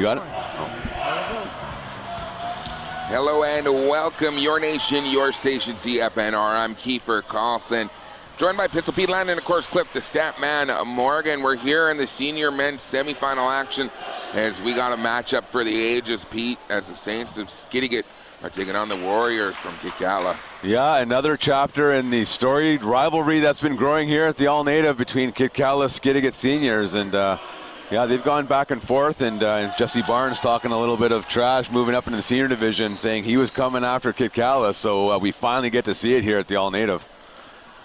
You got it? Hello and welcome, your nation, your station, CFNR. I'm Kiefer Carlson, joined by Pistol Pete Land and, of course, Clip the Stat Man Morgan. We're here in the senior men's semifinal action as we got a matchup for the ages, Pete, as the Saints of Skidegate are taking on the Warriors from Kitkatla. Yeah, another chapter in the storied rivalry that's been growing here at the All-Native between Kitkatla Skidegate seniors. And yeah, they've gone back and forth, and Jesse Barnes talking a little bit of trash moving up into the senior division, saying he was coming after Kitkatla, so we finally get to see it here at the All-Native.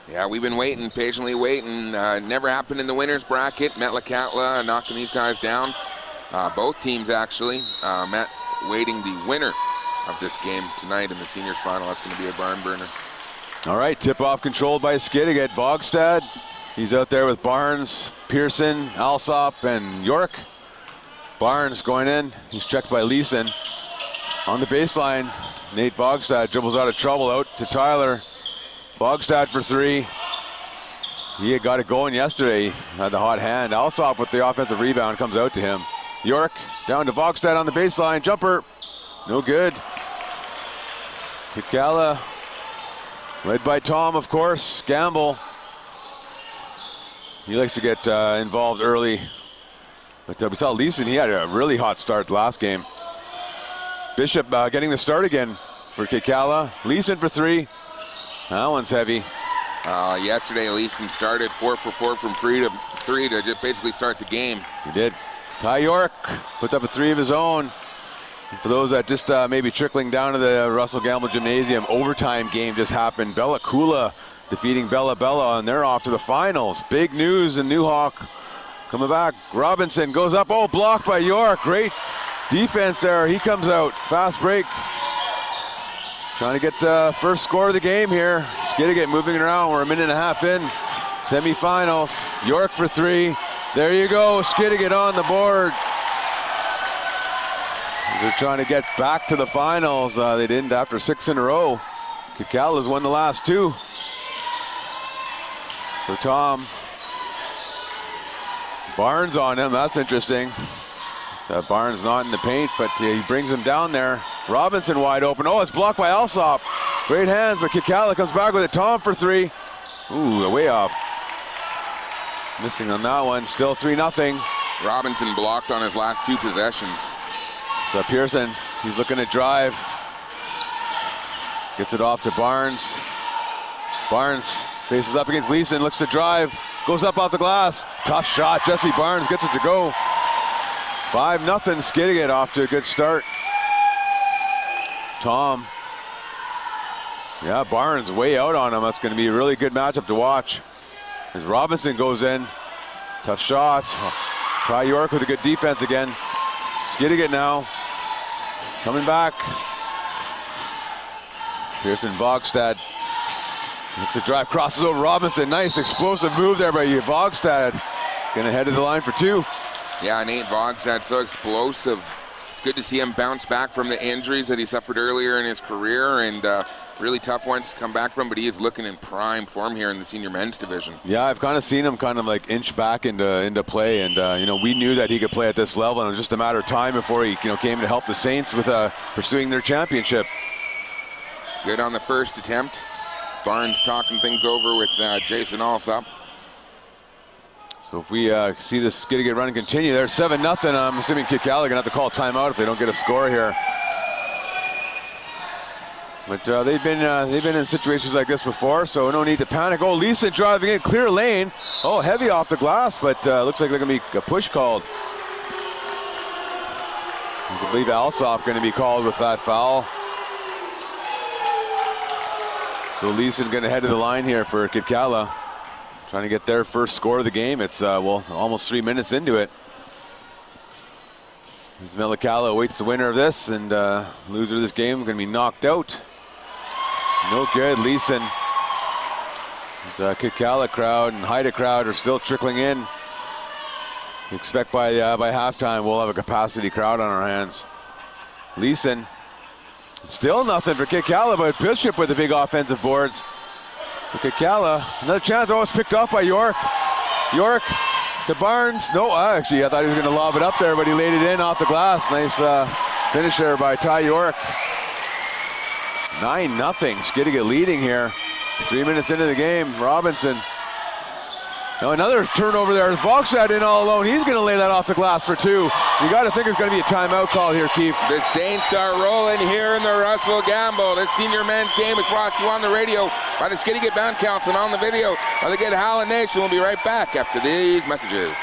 Yeah, we've been waiting, patiently waiting. Never happened in the winners bracket. Kitkatla knocking these guys down. Both teams actually met waiting the winner of this game tonight in the seniors final. That's going to be a barn burner. All right, tip-off controlled by Skidegate. Bogstad, he's out there with Barnes, Pearson, Alsop, and York. Barnes going in. He's checked by Leeson. On the baseline, Nate Bogstad dribbles out of trouble, out to Tyler. Bogstad for three. He had got it going yesterday. Had the hot hand. Alsop with the offensive rebound comes out to him. York down to Bogstad on the baseline. Jumper. No good. Kitkatla, led by Tom, of course. Gamble. He likes to get involved early. But we saw Leeson, he had a really hot start last game. Bishop getting the start again for Kitkatla. Leeson for three. That one's heavy. Yesterday, Leeson started 4 for 4 from three to just basically start the game. He did. Ty York puts up a three of his own. And for those that just maybe trickling down to the Russell Gamble Gymnasium, overtime game just happened. Bella Kula defeating Bella Bella, and they're off to the finals. Big news in Newhawk. Coming back, Robinson goes up. Oh, blocked by York. Great defense there. He comes out. Fast break. Trying to get the first score of the game here. Skidegate moving it around. We're a minute and a half in. Semifinals. York for three. There you go. Skidegate on the board. They're trying to get back to the finals. They didn't after 6 in a row. Kitkatla's won the last two. So Tom. Barnes on him. That's interesting. Barnes not in the paint, but he brings him down there. Robinson wide open. Oh, it's blocked by Alsop. Great hands, but Kitkatla comes back with it. Tom for three. Ooh, way off. Missing on that one. Still 3-0. Robinson blocked on his last two possessions. So Pearson, he's looking to drive. Gets it off to Barnes. Barnes faces up against Leeson, looks to drive. Goes up off the glass. Tough shot. Jesse Barnes gets it to go. 5-0. Skidegate off to a good start. Tom. Yeah, Barnes way out on him. That's going to be a really good matchup to watch. As Robinson goes in. Tough shot. Ty York with a good defense again. Skidegate now. Coming back. Pearson Bogstad. Looks to drive, crosses over Robinson. Nice explosive move there by Bogstad. Gonna head to the line for two. Yeah, Nate Bogstad, so explosive. It's good to see him bounce back from the injuries that he suffered earlier in his career, and really tough ones to come back from, but he is looking in prime form here in the senior men's division. Yeah, I've kind of seen him kind of like inch back into play, and you know, we knew that he could play at this level, and it was just a matter of time before he came to help the Saints with pursuing their championship. Good on the first attempt. Barnes talking things over with Jason Alsop. So if we see this Skidegate run continue, there's 7-0. I'm assuming Kitkatla gonna have to call timeout if they don't get a score here. But they've been in situations like this before, so no need to panic. Oh, Leeson driving in, clear lane. Oh, heavy off the glass, but looks like they're gonna be a push called. I believe Alsop gonna be called with that foul. So Leeson gonna head to the line here for Kitkatla. Trying to get their first score of the game. It's, almost 3 minutes into it. Kitkatla awaits the winner of this, and loser of this game going to be knocked out. No good. Leeson. Kitkatla crowd and Haida crowd are still trickling in. Expect by halftime we'll have a capacity crowd on our hands. Leeson. Still nothing for Kitkatla, but Bishop with the big offensive boards. So Kitkatla, another chance. Oh, it's picked off by York. York to Barnes. No, actually, I thought he was going to lob it up there, but he laid it in off the glass. Nice finish there by Ty York. 9-0. Skidegate leading here. 3 minutes into the game. Robinson. Now another turnover there. As Volkstad in all alone. He's going to lay that off the glass for 2. You got to think it's going to be a timeout call here, Keith. The Saints are rolling here in the Russell Gamble. This senior men's game is brought to you on the radio by the Skidegate Band Council and on the video by the Good Howland Nation. We'll be right back after these messages.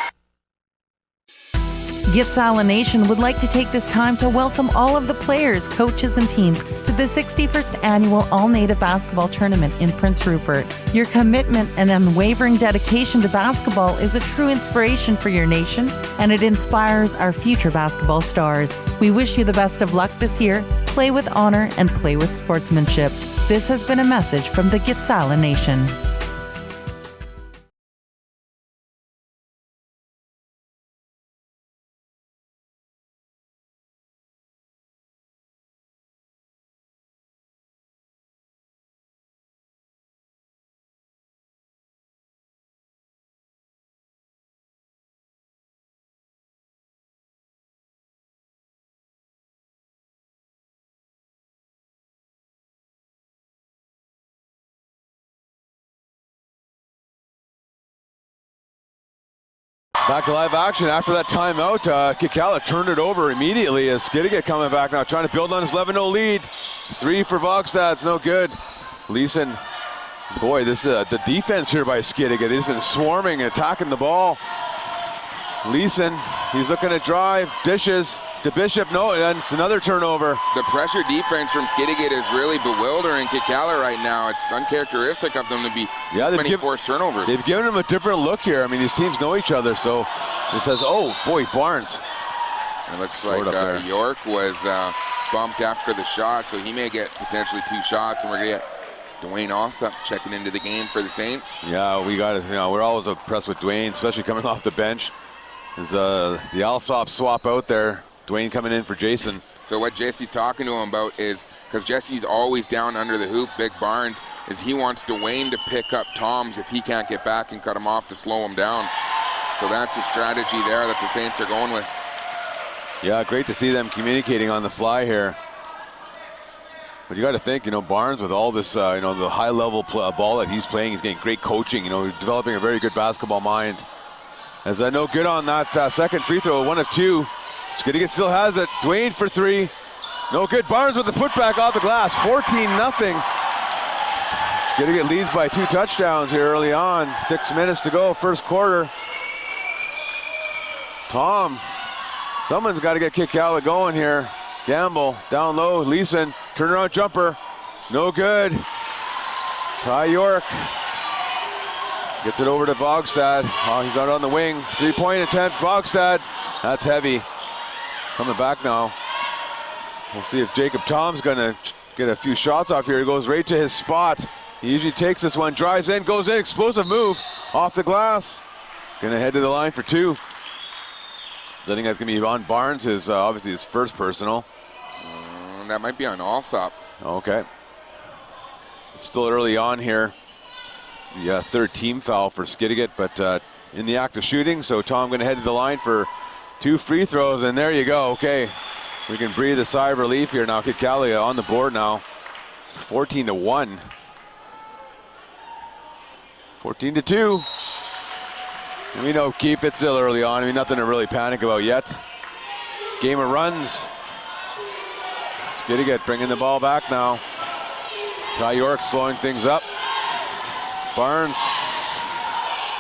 Kitkatla Nation would like to take this time to welcome all of the players, coaches, and teams to the 61st Annual All-Native Basketball Tournament in Prince Rupert. Your commitment and unwavering dedication to basketball is a true inspiration for your nation, and it inspires our future basketball stars. We wish you the best of luck this year. Play with honor and play with sportsmanship. This has been a message from the Kitkatla Nation. Back to live action after that timeout. Kitkatla turned it over immediately as Skidegate coming back now, trying to build on his 11-0 lead. 3 for Volkstad, it's no good. Leeson, boy, this is the defense here by Skidegate. They've been swarming and attacking the ball. Leeson, he's looking to drive, dishes to Bishop. No, and it's another turnover. The pressure defense from Skidegate is really bewildering Kitkatla right now. It's uncharacteristic of them to be this many forced turnovers. They've given him a different look here. I mean, these teams know each other, so it says, oh, boy, Barnes. It looks like York was bumped after the shot, so he may get potentially 2 shots, and we're going to get Dwayne Alsop checking into the game for the Saints. Yeah, we got it. You know, we're always impressed with Dwayne, especially coming off the bench. There's the Alsop swap out there. Dwayne coming in for Jason. So what Jesse's talking to him about is, because Jesse's always down under the hoop, Big Barnes, is he wants Dwayne to pick up Toms if he can't get back and cut him off to slow him down. So that's the strategy there that the Saints are going with. Yeah, great to see them communicating on the fly here. But you got to think, you know, Barnes with all this, you know, the high-level ball that he's playing, he's getting great coaching, you know, developing a very good basketball mind. As I know, good on that second free throw, 1 of 2. Skidegate still has it. Dwayne for 3. No good. Barnes with the putback off the glass. 14-0. Skidegate leads by 2 touchdowns here early on. 6 minutes to go, first quarter. Tom, someone's got to get Kitkatla going here. Gamble down low. Leeson, turnaround jumper. No good. Ty York gets it over to Volkstad. Oh, he's out on the wing. 3-point attempt. Volkstad. That's heavy. Coming back now. We'll see if Jacob Tom's going to get a few shots off here. He goes right to his spot. He usually takes this one, drives in, goes in, explosive move off the glass. Going to head to the line for 2. So I think that's going to be on Barnes, obviously his first personal. That might be on Alsop. Okay. It's still early on here. It's the third team foul for Skidegate, but in the act of shooting, so Tom going to head to the line for 2 free throws, and there you go. Okay, we can breathe a sigh of relief here now. Kitkatla on the board now, 14-1. 14-2. And we know, Keith, it's still early on. I mean, nothing to really panic about yet. Game of runs. Skidegate bringing the ball back now. Ty York slowing things up. Barnes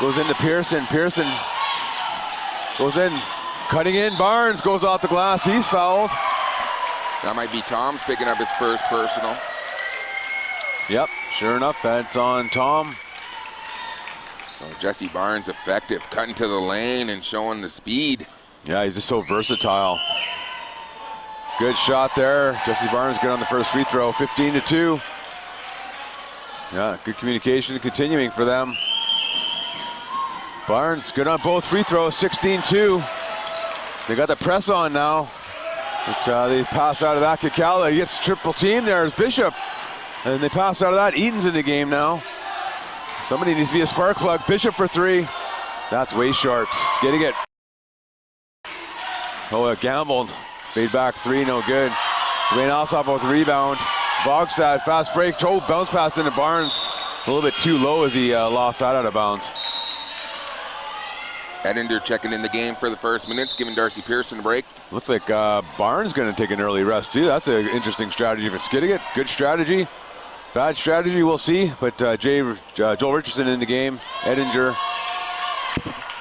goes into Pearson. Pearson goes in. Cutting in, Barnes goes off the glass. He's fouled. That might be Tom's picking up his first personal. Yep, sure enough, that's on Tom. So Jesse Barnes effective, cutting to the lane and showing the speed. Yeah, he's just so versatile. Good shot there. Jesse Barnes get on the first free throw, 15-2. Yeah, good communication continuing for them. Barnes good on both free throws, 16-2. They got the press on now. But they pass out of that. Kitkatla, he gets triple team there as Bishop. And they pass out of that. Eden's in the game now. Somebody needs to be a spark plug. Bishop for 3. That's way short. Skidegate. Oh, a gamble. Fade back three, no good. Dwayne Alsop with the rebound. Bogstad, fast break. Bounce pass into Barnes. A little bit too low as he lost that out of bounds. Edinger checking in the game for the first minutes, giving Darcy Pearson a break. Looks like Barnes going to take an early rest too. That's an interesting strategy for Skidegate. Good strategy. Bad strategy, we'll see. But Joel Richardson in the game. Edinger.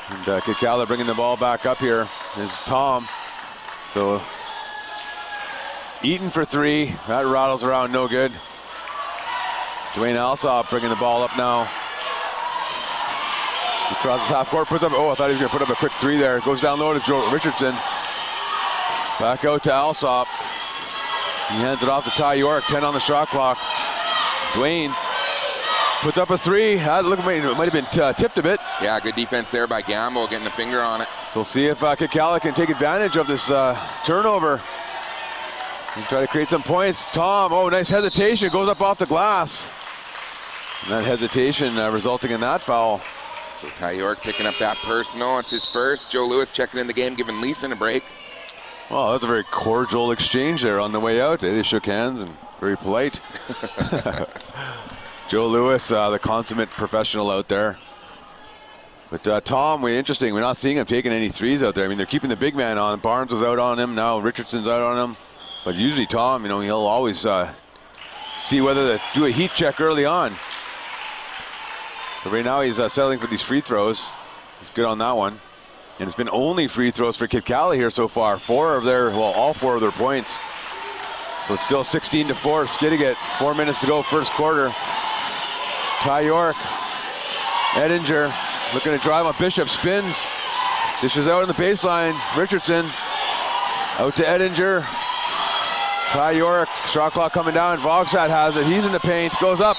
And Kitkatla bringing the ball back up here is Tom. So Eaton for three. That rattles around, no good. Dwayne Alsop bringing the ball up now. He crosses half court, puts up. Oh, I thought he was going to put up a quick three there. Goes down low to Joe Richardson. Back out to Alsop. He hands it off to Ty York. 10 on the shot clock. Dwayne puts up a three. Look, it might have been tipped a bit. Yeah, good defense there by Gamble, getting a finger on it. So we'll see if Kitkatla can take advantage of this turnover and try to create some points. Tom, oh, nice hesitation. Goes up off the glass. And that hesitation resulting in that foul. So Ty York picking up that personal. It's his first. Joe Lewis checking in the game, giving Leeson a break. Well, that was a very cordial exchange there on the way out. They shook hands and very polite. Joe Lewis, the consummate professional out there. But Tom, interesting. We're not seeing him taking any threes out there. I mean, they're keeping the big man on. Barnes was out on him. Now Richardson's out on him. But usually Tom, he'll always see whether to do a heat check early on. But right now he's settling for these free throws. He's good on that one. And it's been only free throws for Kitkatla here so far. All four of their points. So it's still 16-4. Skidegate, 4 minutes to go, first quarter. Ty York, Edinger, looking to drive on Bishop, spins. Dishes out on the baseline. Richardson, out to Edinger. Ty York, shot clock coming down. Vogsad has it. He's in the paint, goes up.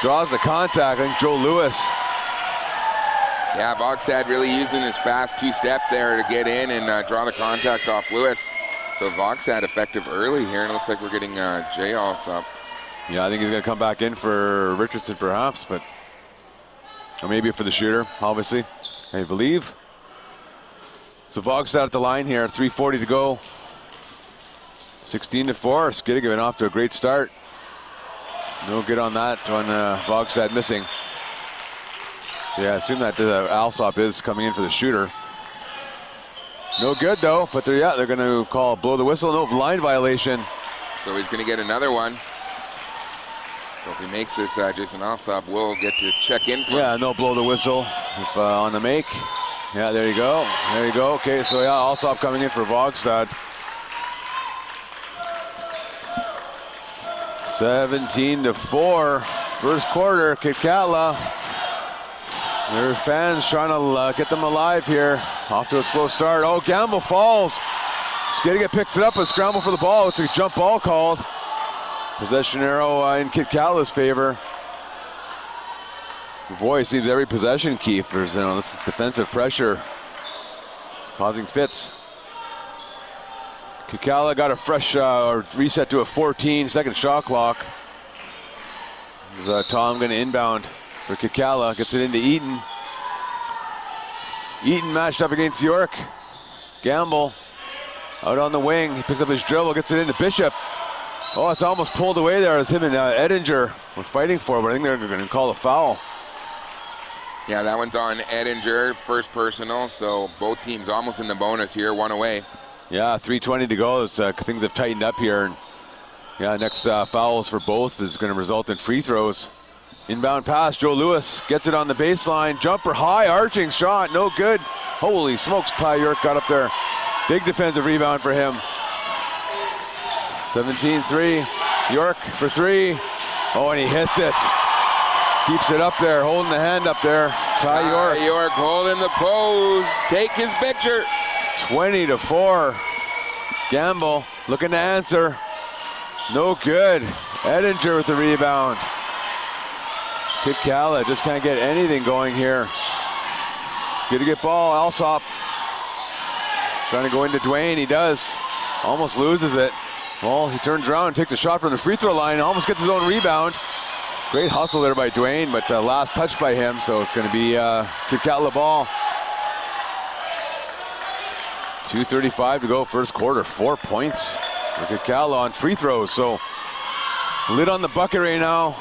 Draws the contact. I think Joe Lewis. Yeah, Vogsad really using his fast two-step there to get in and draw the contact off Lewis. So Vogsad effective early here, and it looks like we're getting Jay Alsop. Yeah, I think he's going to come back in for Richardson perhaps, but or maybe for the shooter, obviously, I believe. So Vogsad at the line here, 3:40 to go. 16-4, Skidegate off to a great start. No good on that when Vogsad missing. So yeah, I assume that Alsop is coming in for the shooter. No good though, but they're going to blow the whistle. No line violation. So he's going to get another one. So if he makes this, Jason Alsop will get to check in for him. No blow the whistle if, on the make. Yeah, there you go. There you go. Okay, so yeah, Alsop coming in for Vogsad. 17-4, first quarter. Kitkatla. Their fans trying to get them alive here. Off to a slow start. Oh, Gamble falls. Skidegate picks it up, a scramble for the ball. It's a jump ball called. Possession arrow in Kitkatla's favor. Boy, it seems every possession, Keith, there's this defensive pressure. It's causing fits. Kitkatla got a fresh reset to a 14-second shot clock. Is Tom going to inbound for Kitkatla? Gets it into Eaton. Eaton matched up against York. Gamble out on the wing. He picks up his dribble, gets it into Bishop. Oh, it's almost pulled away there as him and Edinger were fighting for it, but I think they're going to call a foul. Yeah, that one's on Edinger, first personal, so both teams almost in the bonus here, one away. Yeah, 3:20 to go. Things have tightened up here. And yeah, next fouls for both is going to result in free throws. Inbound pass, Joe Lewis gets it on the baseline. Jumper high, arching shot, no good. Holy smokes, Ty York got up there. Big defensive rebound for him. 17-3, York for three. Oh, and he hits it. Keeps it up there, holding the hand up there. Ty York. Ty York holding the pose. Take his picture. 20-4. Gamble looking to answer. No good. Edinger with the rebound. Kitkatla just can't get anything going here. Skidegate ball, Alsop. Trying to go into Dwayne, he does. Almost loses it. Well, he turns around and takes a shot from the free throw line and almost gets his own rebound. Great hustle there by Dwayne, but last touch by him, so it's going to be Kitkatla ball. 2:35 to go, first quarter. 4 points for Kitkatla on free throws, so lid on the bucket right now.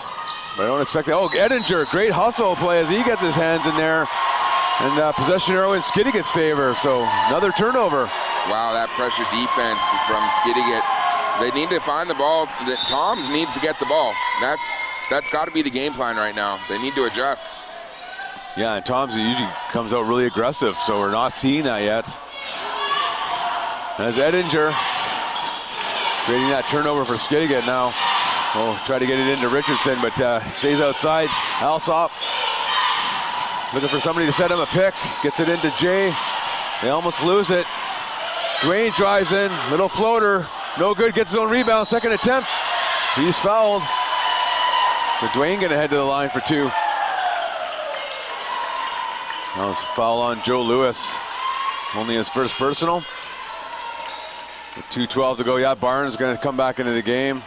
But I don't expect that. Oh, Edinger, great hustle play as he gets his hands in there. And possession arrow in Skidegate's favor, so another turnover. Wow, that pressure defense from Skidegate. They need to find the ball. Tom needs to get the ball. That's got to be the game plan right now. They need to adjust. Yeah, and Tom's usually comes out really aggressive, so we're not seeing that yet. As Edinger creating that turnover for Skidegate now. Oh, try to get it into Richardson, but stays outside. Alsop looking for somebody to set him a pick. Gets it into Jay. They almost lose it. Dwayne drives in, little floater. No good, gets his own rebound, second attempt. He's fouled. So Dwayne gonna head to the line for 2. That was a foul on Joe Lewis. Only his first personal. With 2:12 to go, yeah, Barnes gonna come back into the game.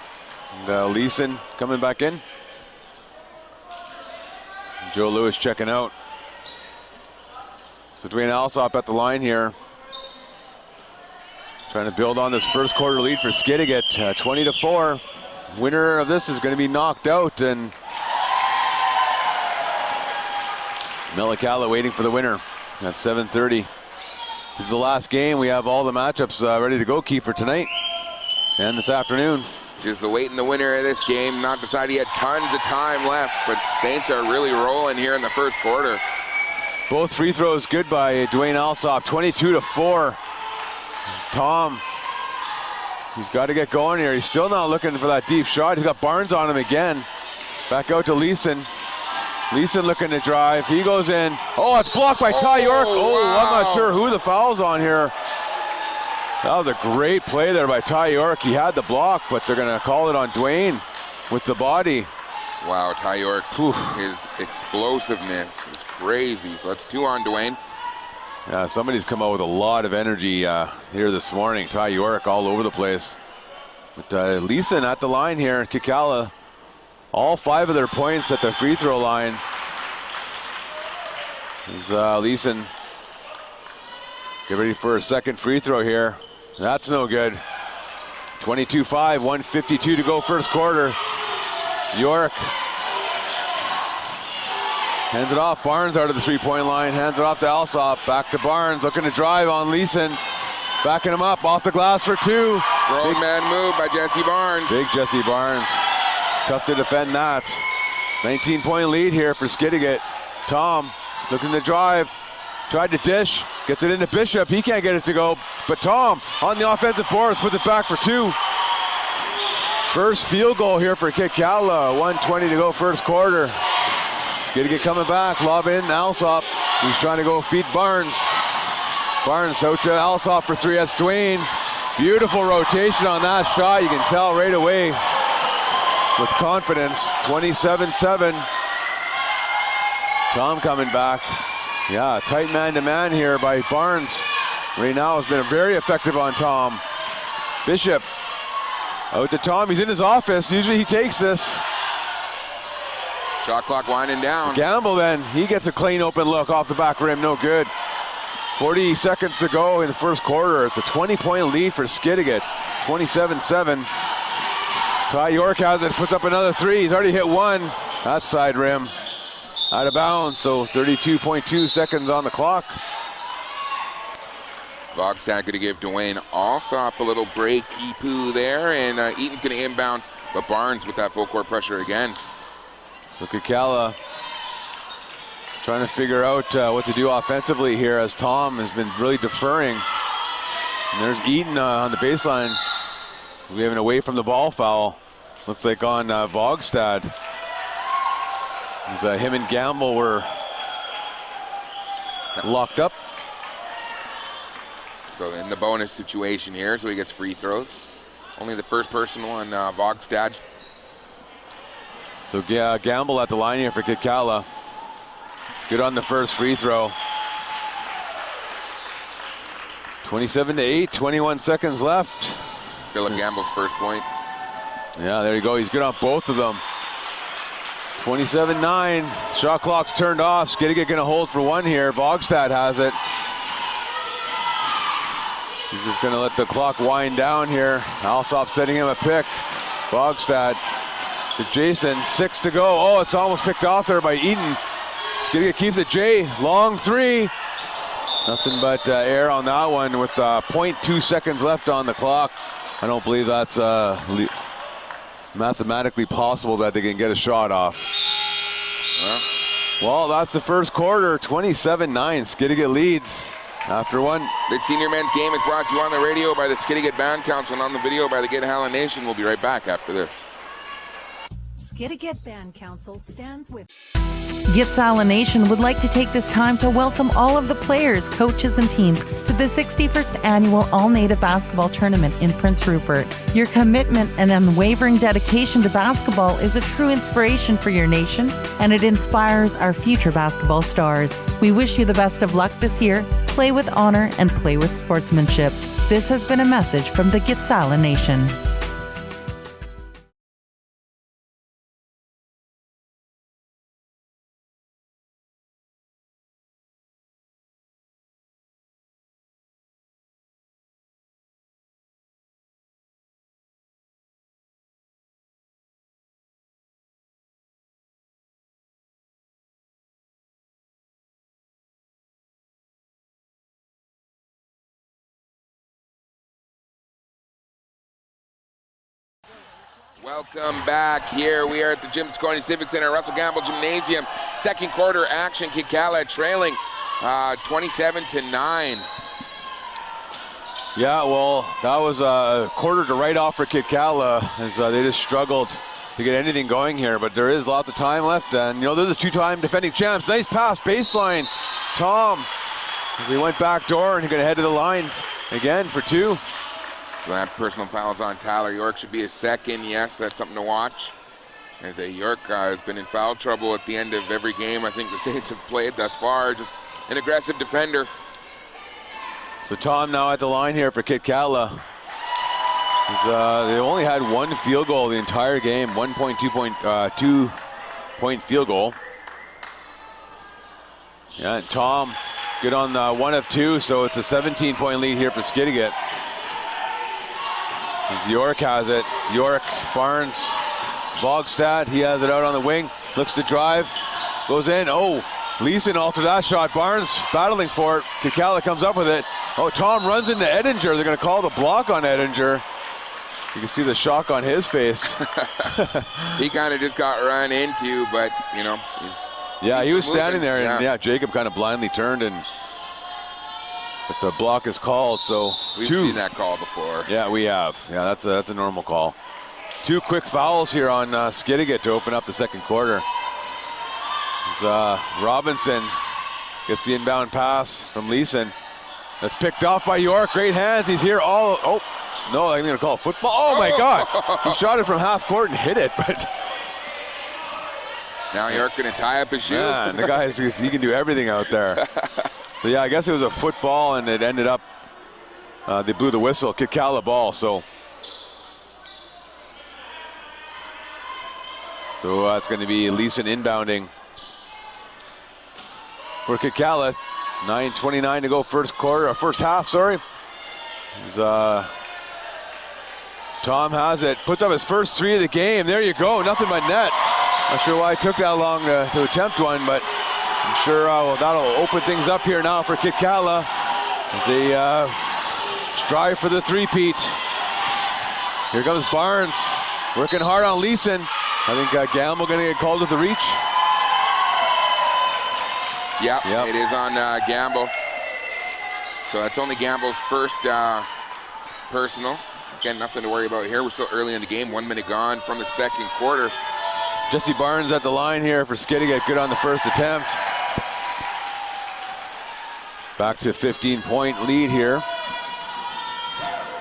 And Leeson coming back in. Joe Lewis checking out. So Dwayne Alsop at the line here. Trying to build on this first quarter lead for Skidegate, 20-4. Winner of this is going to be knocked out, and Metlakatla waiting for the winner at 7:30. This is the last game. We have all the matchups ready to go, Kiefer, tonight and this afternoon. Just awaiting the winner of this game. Not decided yet. Tons of time left, but Saints are really rolling here in the first quarter. Both free throws good by Dwayne Alsop, 22-4. Tom, he's got to get going here. He's still not looking for that deep shot. He's got Barnes on him again. Back out to Leeson. Leeson looking to drive. He goes in. Oh, it's blocked by Ty York. Oh, wow. I'm not sure who the foul's on here. That was a great play there by Ty York. He had the block, but they're going to call it on Dwayne with the body. Wow, Ty York, his explosiveness is crazy. So that's 2 on Dwayne. Yeah, somebody's come out with a lot of energy here this morning. Ty York all over the place. But Leeson at the line here, Kitkatla, all 5 of their points at the free throw line. Is Leeson get ready for a second free throw here. That's no good. 22-5, 1:52 to go first quarter. York hands it off. Barnes out of the three-point line. Hands it off to Alsop. Back to Barnes. Looking to drive on Leeson. Backing him up. Off the glass for 2. Grown man move by Jesse Barnes. Big Jesse Barnes. Tough to defend that. 19-point lead here for Skidegate. Tom looking to drive. Tried to dish. Gets it into Bishop. He can't get it to go. But Tom on the offensive boards. Puts it back for 2. First field goal here for Kitkatla. 1:20 to go first quarter. Skidegate coming back. Lob in. Alsop. He's trying to go feed Barnes. Barnes out to Alsop for 3. That's Dwayne. Beautiful rotation on that shot. You can tell right away with confidence. 27-7. Tom coming back. Yeah, tight man-to-man here by Barnes. Right now has been very effective on Tom. Bishop out to Tom. He's in his office. Usually he takes this. Shot clock winding down. Gamble then. He gets a clean open look off the back rim. No good. 40 seconds to go in the first quarter. It's a 20-point lead for Skidegate. 27-7. Ty York has it. Puts up another 3. He's already hit 1. That side rim. Out of bounds. So 32.2 seconds on the clock. Bogstad going to give Dwayne Alsop a little breaky poo there, and Eaton's going to inbound, but Barnes with that full court pressure again. So Kitkatla trying to figure out what to do offensively here as Tom has been really deferring. And there's Eaton on the baseline. We have an away from the ball foul. Looks like on Bogstad. As him and Gamble were locked up. So in the bonus situation here, so he gets free throws. Only the first personal on Bogstad. So yeah, Gamble at the line here for Kitkatla. Good on the first free throw. 27-8, 21 seconds left. Philip Gamble's first point. Yeah, there you go. He's good on both of them. 27-9. Shot clock's turned off. Skidegate gonna hold for one here. Vogstad has it. He's just gonna let the clock wind down here. Alsop setting him a pick. Vogstad to Jason. 6 to go. Oh, it's almost picked off there by Eden. Skidegate keeps it. Jay, long three. Nothing but air on that one with 0.2 seconds left on the clock. I don't believe that's mathematically possible that they can get a shot off. Well, that's the first quarter. 27-9. Skidegate leads after one. The senior men's game is brought to you on the radio by the Skidegate Band Council and on the video by the Kitkatla Nation. We'll be right back after this. Skidegate Band Council stands with Kitkatla Nation would like to take this time to welcome all of the players, coaches, and teams to the 61st Annual All-Native Basketball Tournament in Prince Rupert. Your commitment and unwavering dedication to basketball is a true inspiration for your nation, and it inspires our future basketball stars. We wish you the best of luck this year. Play with honor and play with sportsmanship. This has been a message from the Kitkatla Nation. Welcome back. Here we are at the Jim Sconey Civic Center, Russell Gamble Gymnasium. Second quarter action. Kitkatla trailing 27-9. Yeah, well, that was a quarter to write off for Kitkatla as they just struggled to get anything going here. But there is lots of time left, and they're the two-time defending champs. Nice pass, baseline. Tom, as he went back door, and he's going to head to the line again for two. So that personal foul's on Tyler York. Should be his second. Yes, that's something to watch. As York has been in foul trouble at the end of every game I think the Saints have played thus far. Just an aggressive defender. So Tom now at the line here for Kitkatla. They only had one field goal the entire game. 2 point field goal. Yeah, and Tom good on 1 of 2, so it's a 17-point lead here for Skidegate. York has it. It's York, Barnes, Vogstad. He has it out on the wing. Looks to drive. Goes in. Oh, Leeson altered that shot. Barnes battling for it. Kitkatla comes up with it. Oh, Tom runs into Edinger. They're going to call the block on Edinger. You can see the shock on his face. He kind of just got run into, but, he was standing there, and yeah, Jacob kind of blindly turned, but the block is called, so we've seen that call before. Yeah, we have. Yeah, that's a normal call. 2 quick fouls here on Skidegate to open up the second quarter. Robinson gets the inbound pass from Leeson. That's picked off by York. Great hands. He's here all. Oh, no, I'm going to call it football. Oh, my God. He shot it from half court and hit it, but. Now York going to tie up his shoe. Yeah, and the guy, he can do everything out there. So, yeah, I guess it was a football, and it ended up, they blew the whistle, Kitkatla ball, so it's going to be Leeson inbounding for Kitkatla. 9:29 to go first half, sorry. Tom has it, puts up his first 3 of the game. There you go, nothing but net. Not sure why it took that long to attempt one, but I'm sure that'll open things up here now for Kitkatla as they strive for the three-peat. Here comes Barnes, working hard on Leeson. I think Gamble going to get called with the reach. Yep. It is on Gamble. So that's only Gamble's first personal. Again, nothing to worry about here. We're still early in the game, 1 minute gone from the second quarter. Jesse Barnes at the line here for Skidegate, good on the first attempt. Back to 15-point lead here.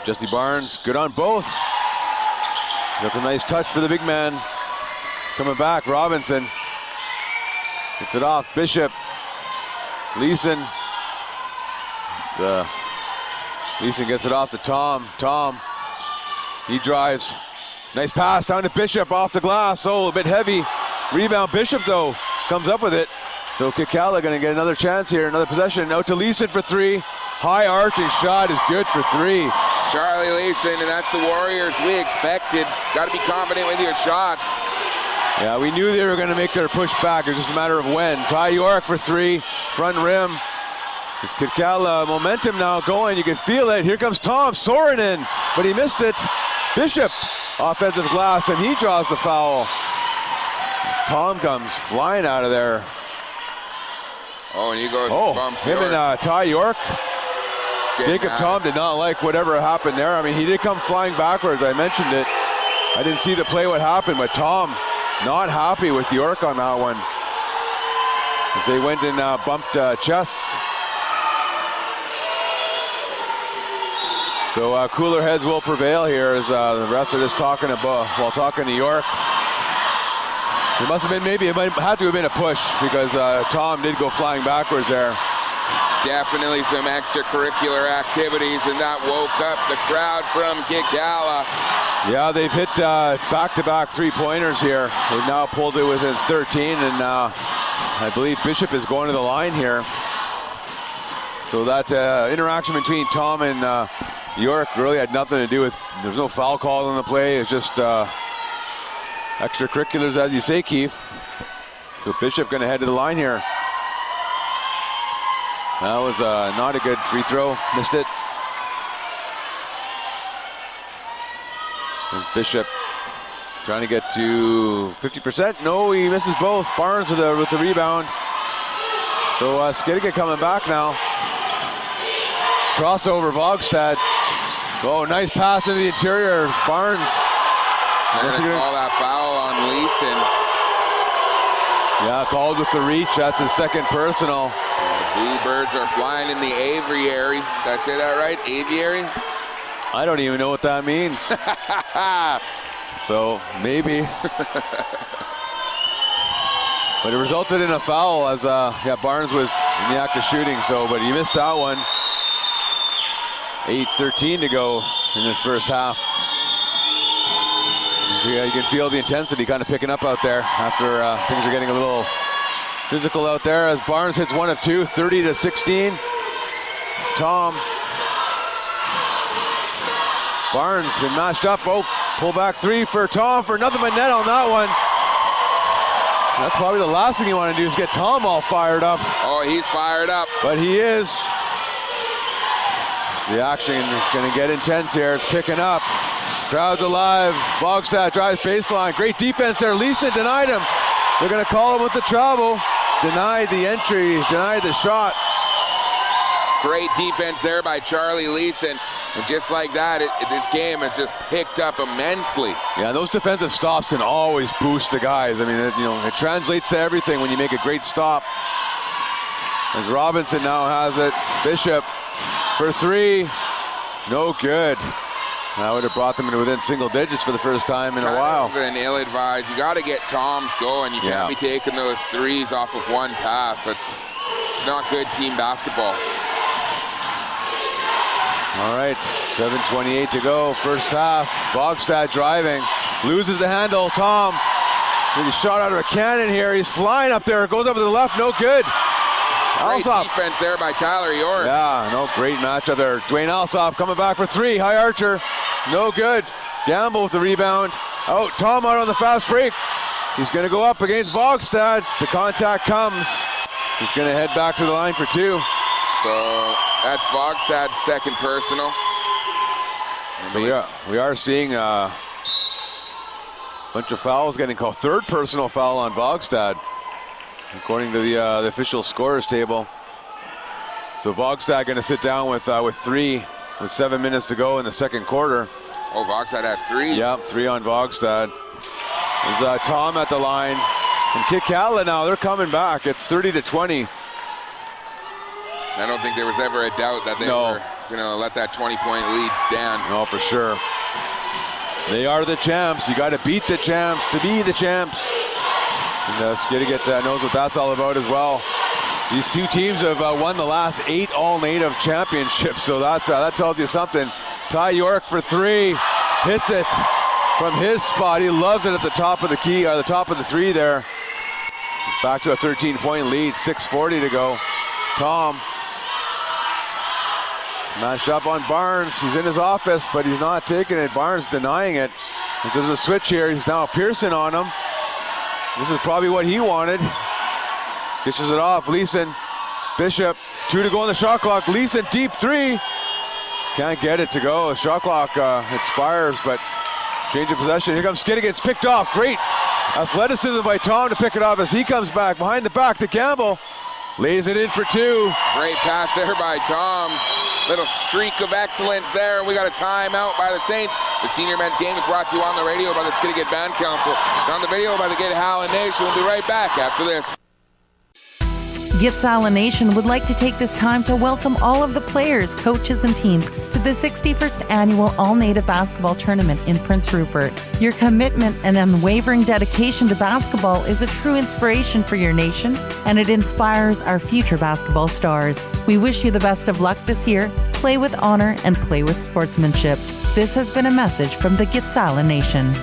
Jesse Barnes, good on both. That's a nice touch for the big man. He's coming back, Robinson. Gets it off, Bishop. Leeson. Leeson gets it off to Tom. Tom, he drives. Nice pass down to Bishop off the glass. Oh, a bit heavy. Rebound, Bishop though, comes up with it. So Kitkatla gonna get another chance here, another possession. Out to Leeson for three. High arching shot is good for three. Charlie Leeson, and that's the Warriors we expected. Got to be confident with your shots. Yeah, we knew they were gonna make their push back. It's just a matter of when. Ty York for three, front rim. It's Kitkatla momentum now going. You can feel it. Here comes Tom Sorensen, but he missed it. Bishop, offensive glass, and he draws the foul. As Tom comes flying out of there. Oh, and he goes. Him and Ty York. Jacob Tom did not like whatever happened there. I mean, he did come flying backwards. I mentioned it. I didn't see the play what happened, but Tom not happy with York on that one. As they went and bumped chests. So cooler heads will prevail here as the refs are just talking about, while talking to York. It must have been, maybe it might have to have been a push because Tom did go flying backwards there. Definitely some extracurricular activities, and that woke up the crowd from Kitkatla. Yeah, they've hit back-to-back three-pointers here. They've now pulled it within 13, and I believe Bishop is going to the line here. So that interaction between Tom and York really had nothing to do with, there's no foul call on the play. It's just extracurriculars, as you say, Keith. So Bishop going to head to the line here. That was not a good free throw. Missed it. There's Bishop trying to get to 50%. No, he misses both. Barnes with the rebound. So Skidegate coming back now. Crossover, Vogstad. Oh, nice pass into the interior. Barnes. They're going to call that foul on Leeson. Yeah, called with the reach. That's his second personal. Bluebirds are flying in the aviary. Did I say that right? Aviary? I don't even know what that means. So, maybe. But it resulted in a foul as Barnes was in the act of shooting, but he missed that one. 8:13 to go in this first half. So yeah, you can feel the intensity kind of picking up out there after things are getting a little physical out there as Barnes hits one of two, 30-16. Tom. Barnes been matched up. Oh, pull back three for Tom for nothing but net on that one. That's probably the last thing you want to do is get Tom all fired up. Oh, he's fired up. But he is. The action is going to get intense here. It's picking up. Crowd's alive. Vogstad drives baseline. Great defense there. Leeson denied him. They're going to call him with the travel. Denied the entry. Denied the shot. Great defense there by Charlie Leeson. And just like that, this game has just picked up immensely. Yeah, those defensive stops can always boost the guys. I mean, it translates to everything when you make a great stop. As Robinson now has it. Bishop for three. No good. That would have brought them into within single digits for the first time in a while. Kind of ill-advised. You got to get Toms going. You can't be taking those threes off of one pass. It's not good team basketball. All right, 7:28 to go, first half. Vogstad driving, loses the handle. Tom, he shot out of a cannon here. He's flying up there, goes up to the left, no good. Great Alsop. defense there by Tyler York. Yeah, no, great matchup there. Dwayne Alsop coming back for three, high archer, no good. Gamble with the rebound. Oh, Tom out on the fast break. He's gonna go up against Vogstad. The contact comes. He's gonna head back to the line for two. So that's Vogstad's second personal. So we are seeing a bunch of fouls getting called. Third personal foul on Vogstad, according to the official scorers table. So Vogstad going to sit down with three with 7 minutes to go in the second quarter. Oh, Vogstad has three. Yep, three on Vogstad. There's Tom at the line. And Kitkatla now, they're coming back. It's 30-20. I don't think there was ever a doubt that they were going to let that 20-point lead stand. No, for sure. They are the champs. You got to beat the champs to be the champs. And Skidegate knows what that's all about as well. These two teams have won the last 8 all-native championships, so that tells you something. Ty York for three, hits it from his spot. He loves it at the top of the key, or the top of the three there. Back to a 13-point lead, 6:40 to go. Tom matched up on Barnes. He's in his office, but he's not taking it. Barnes denying it. There's a switch here. He's now Pearson on him. This is probably what he wanted. Dishes it off. Leeson, Bishop, 2 to go on the shot clock. Leeson, deep 3. Can't get it to go. Shot clock expires, but change of possession. Here comes Skidegate. It's picked off. Great athleticism by Tom to pick it off as he comes back behind the back to Campbell. Lays it in for 2. Great pass there by Tom. Little streak of excellence there. We got a timeout by the Saints. The senior men's game is brought to you on the radio by the Skidegate Band Council and on the video by the Kitkatla Nation. We'll be right back after this. Kitkatla Nation would like to take this time to welcome all of the players, coaches, and teams to the 61st Annual All-Native Basketball Tournament in Prince Rupert. Your commitment and unwavering dedication to basketball is a true inspiration for your nation, and it inspires our future basketball stars. We wish you the best of luck this year. Play with honor and play with sportsmanship. This has been a message from the Kitkatla Nation.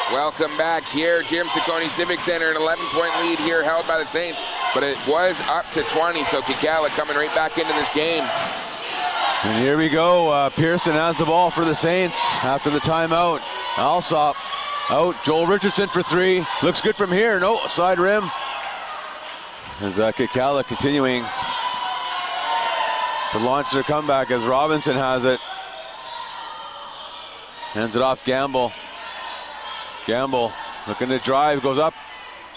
Welcome back here, Jim Ciccone Civic Center, an 11-point lead here held by the Saints, but it was up to 20, so Kitkatla coming right back into this game. And here we go. Pearson has the ball for the Saints after the timeout. Alsop out. Joel Richardson for 3. Looks good from here. No, side rim. As Kitkatla continuing to launch their comeback as Robinson has it. Hands it off Gamble. Gamble looking to drive, goes up,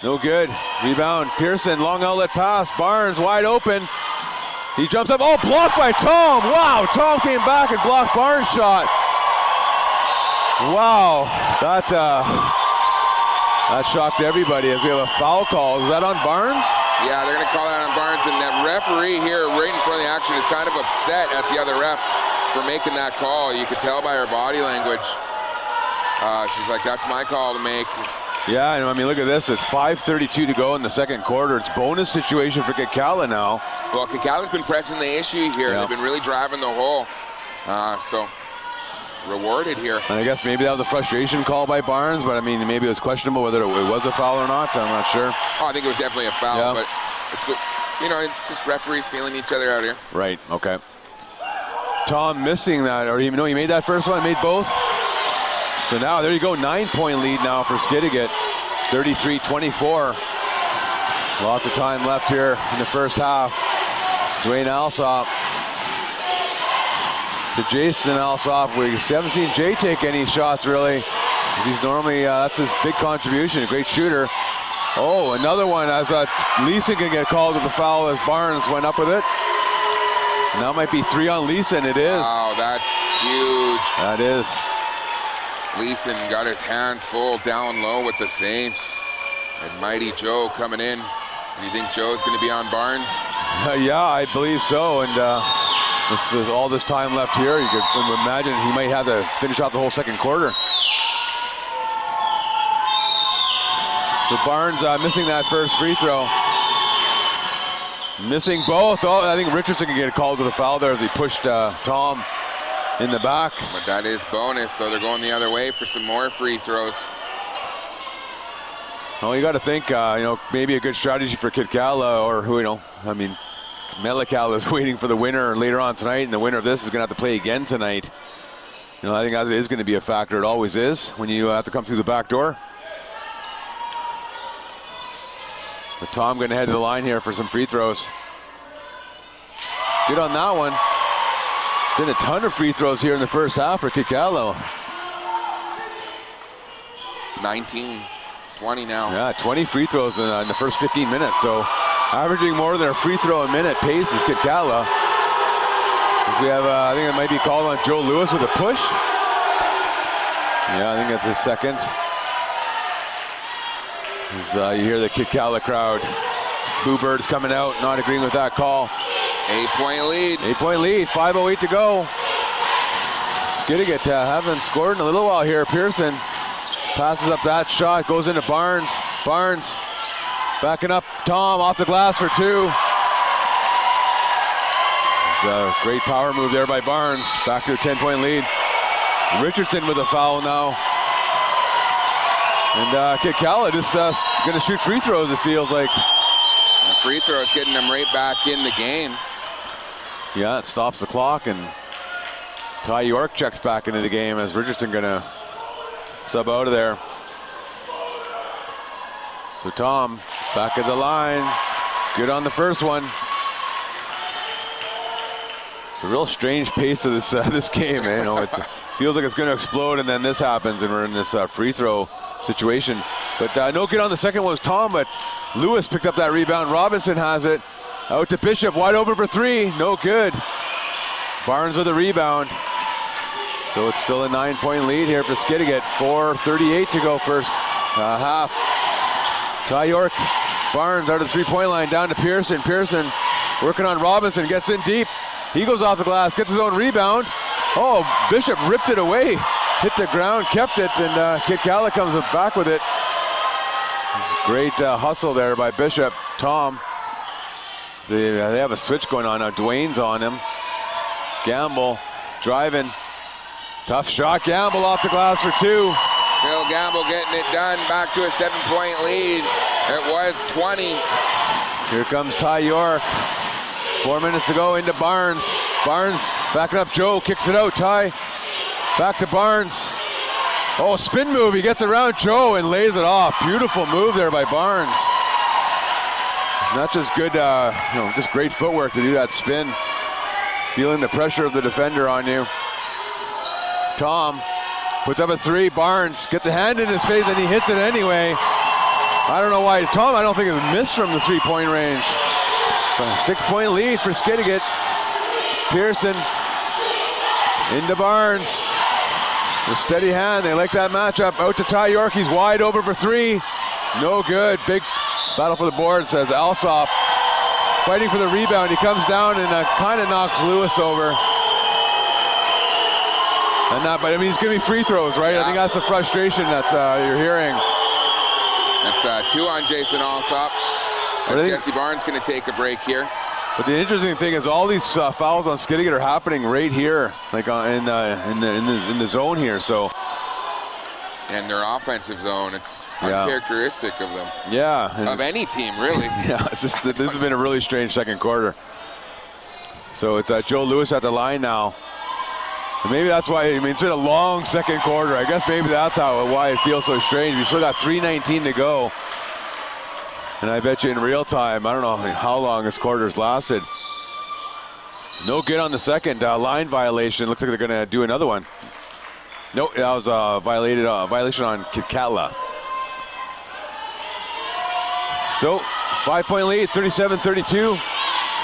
no good. Rebound, Pearson, long outlet pass, Barnes wide open. He jumps up, oh, blocked by Tom. Wow, Tom came back and blocked Barnes' shot. Wow, that shocked everybody as we have a foul call. Is that on Barnes? Yeah, they're gonna call that on Barnes, and that referee here right in front of the action is kind of upset at the other ref for making that call. You could tell by her body language. She's like, that's my call to make. Yeah, I mean, look at this. It's 5:32 to go in the second quarter. It's bonus situation for Kitkatla now. Well, Kitkatla's been pressing the issue here. Yeah. They've been really driving the hole. So, rewarded here. And I guess maybe that was a frustration call by Barnes, but I mean, maybe it was questionable whether it was a foul or not. I'm not sure. Oh, I think it was definitely a foul, Yeah. but it's, it's just referees feeling each other out here. Right, okay. Tom missing that, or even though he made that first one, made both. So now, there you go, 9-point lead now for Skidegate, 33-24. Lots of time left here in the first half. Dwayne Alsop to Jason Alsop. We haven't seen Jay take any shots, really. He's normally, that's his big contribution, a great shooter. Oh, another one as Leeson can get called to the foul as Barnes went up with it. And that might be 3 on Leeson, it is. Wow, that's huge. That is. Leeson got his hands full down low with the Saints. And Mighty Joe coming in. Do you think Joe's going to be on Barnes? Yeah, I believe so. And with all this time left here, you could imagine he might have to finish off the whole second quarter. So Barnes missing that first free throw. Missing both. Oh, I think Richardson can get called to the foul there as he pushed Tom in the back. But that is bonus, so they're going the other way for some more free throws. Well, you got to think, maybe a good strategy for Kitkatla, or who, I mean, Melikal is waiting for the winner later on tonight, and the winner of this is going to have to play again tonight. I think that is going to be a factor. It always is when you have to come through the back door. But Tom going to head to the line here for some free throws. Good on that one. Been a ton of free throws here in the first half for Kitkatla. 19-20 now. Yeah, 20 free throws in the first 15 minutes. So averaging more than a free throw a minute pace is Kitkatla. We have, I think it might be called on Joe Lewis with a push. Yeah, I think that's his second. As you hear the Kitkatla crowd. Boo Birds coming out, not agreeing with that call. 8-point lead. 8-point lead, 5:08 to go. Skidegate haven't scored in a little while here. Pearson passes up that shot, goes into Barnes. Barnes backing up Tom off the glass for 2. It's a great power move there by Barnes. Back to a 10-point lead. Richardson with a foul now. And Kitkatla just going to shoot free throws, it feels like. And the free throw is getting them right back in the game. Yeah, it stops the clock, and Ty York checks back into the game as Richardson going to sub out of there. So Tom back at the line. Good on the first one. It's a real strange pace to this game, man. You know, it feels like it's going to explode, and then this happens, and we're in this free throw situation. But no good on the second one was Tom, but Lewis picked up that rebound. Robinson has it. Out to Bishop, wide open for 3. No good. Barnes with a rebound. So it's still a 9-point lead here for Skidegate. 4:38 to go first half. Ty York, Barnes out of the 3-point line, down to Pearson. Pearson working on Robinson, gets in deep. He goes off the glass, gets his own rebound. Oh, Bishop ripped it away. Hit the ground, kept it, and Kitkatla comes back with it. Great hustle there by Bishop. Tom, they have a switch going on now. Dwayne's on him. Gamble driving. Tough shot. Gamble off the glass for 2. Phil Gamble getting it done. Back to a 7-point lead. It was 20. Here comes Ty York. 4 minutes to go into Barnes. Barnes backing up Joe. Kicks it out. Ty back to Barnes. Oh, spin move. He gets around Joe and lays it off. Beautiful move there by Barnes. Not just good, just great footwork to do that spin. Feeling the pressure of the defender on you. Tom puts up a 3. Barnes gets a hand in his face and he hits it anyway. I don't know why. Tom, I don't think has missed from the 3-point range. But a 6-point lead for Skidegate. Pearson into Barnes. The steady hand. They like that matchup. Out to Ty York. He's wide open for 3. No good. Big battle for the board, says Alsop. Fighting for the rebound. He comes down and kind of knocks Lewis over. And but I mean, it's going to be free throws, right? Yeah. I think that's the frustration that's you're hearing. That's 2 on Jason Alsop. Jesse Barnes going to take a break here. But the interesting thing is all these fouls on Skidegate are happening right here, like in the zone here. So. And their offensive zone, it's uncharacteristic of them. Yeah. Of any team, really. Yeah, this has been a really strange second quarter. So it's Joe Lewis at the line now. And maybe that's why, it's been a long second quarter. I guess maybe that's why it feels so strange. We still got 3:19 to go. And I bet you in real time, I don't know how long this quarter's lasted. No good on the second. Line violation. Looks like they're going to do another one. Nope, that was a violation on Kitkatla. So, 5-point lead, 37-32.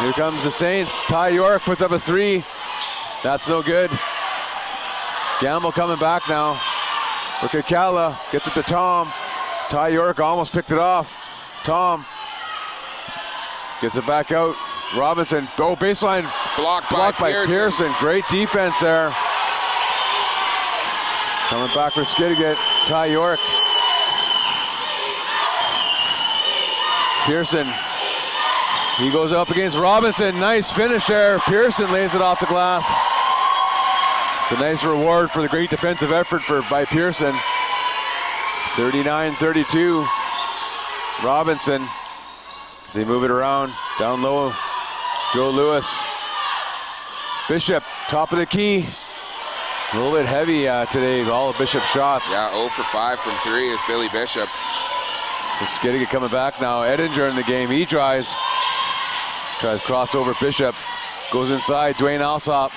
Here comes the Saints. Ty York puts up a 3. That's no good. Gamble coming back now. For Kitkatla, gets it to Tom. Ty York almost picked it off. Tom gets it back out. Robinson, baseline. Blocked by Pearson. Great defense there. Coming back for Skidegate, Ty York. Pearson, he goes up against Robinson. Nice finish there. Pearson lays it off the glass. It's a nice reward for the great defensive effort by Pearson. 39-32. Robinson, as they move it around, down low. Joe Lewis. Bishop, top of the key. A little bit heavy today, all of Bishop's shots. Yeah, 0 for 5 from 3 is Billy Bishop. So Skidegate coming back now. Edinger in the game. He tries to cross over Bishop. Goes inside. Dwayne Alsop.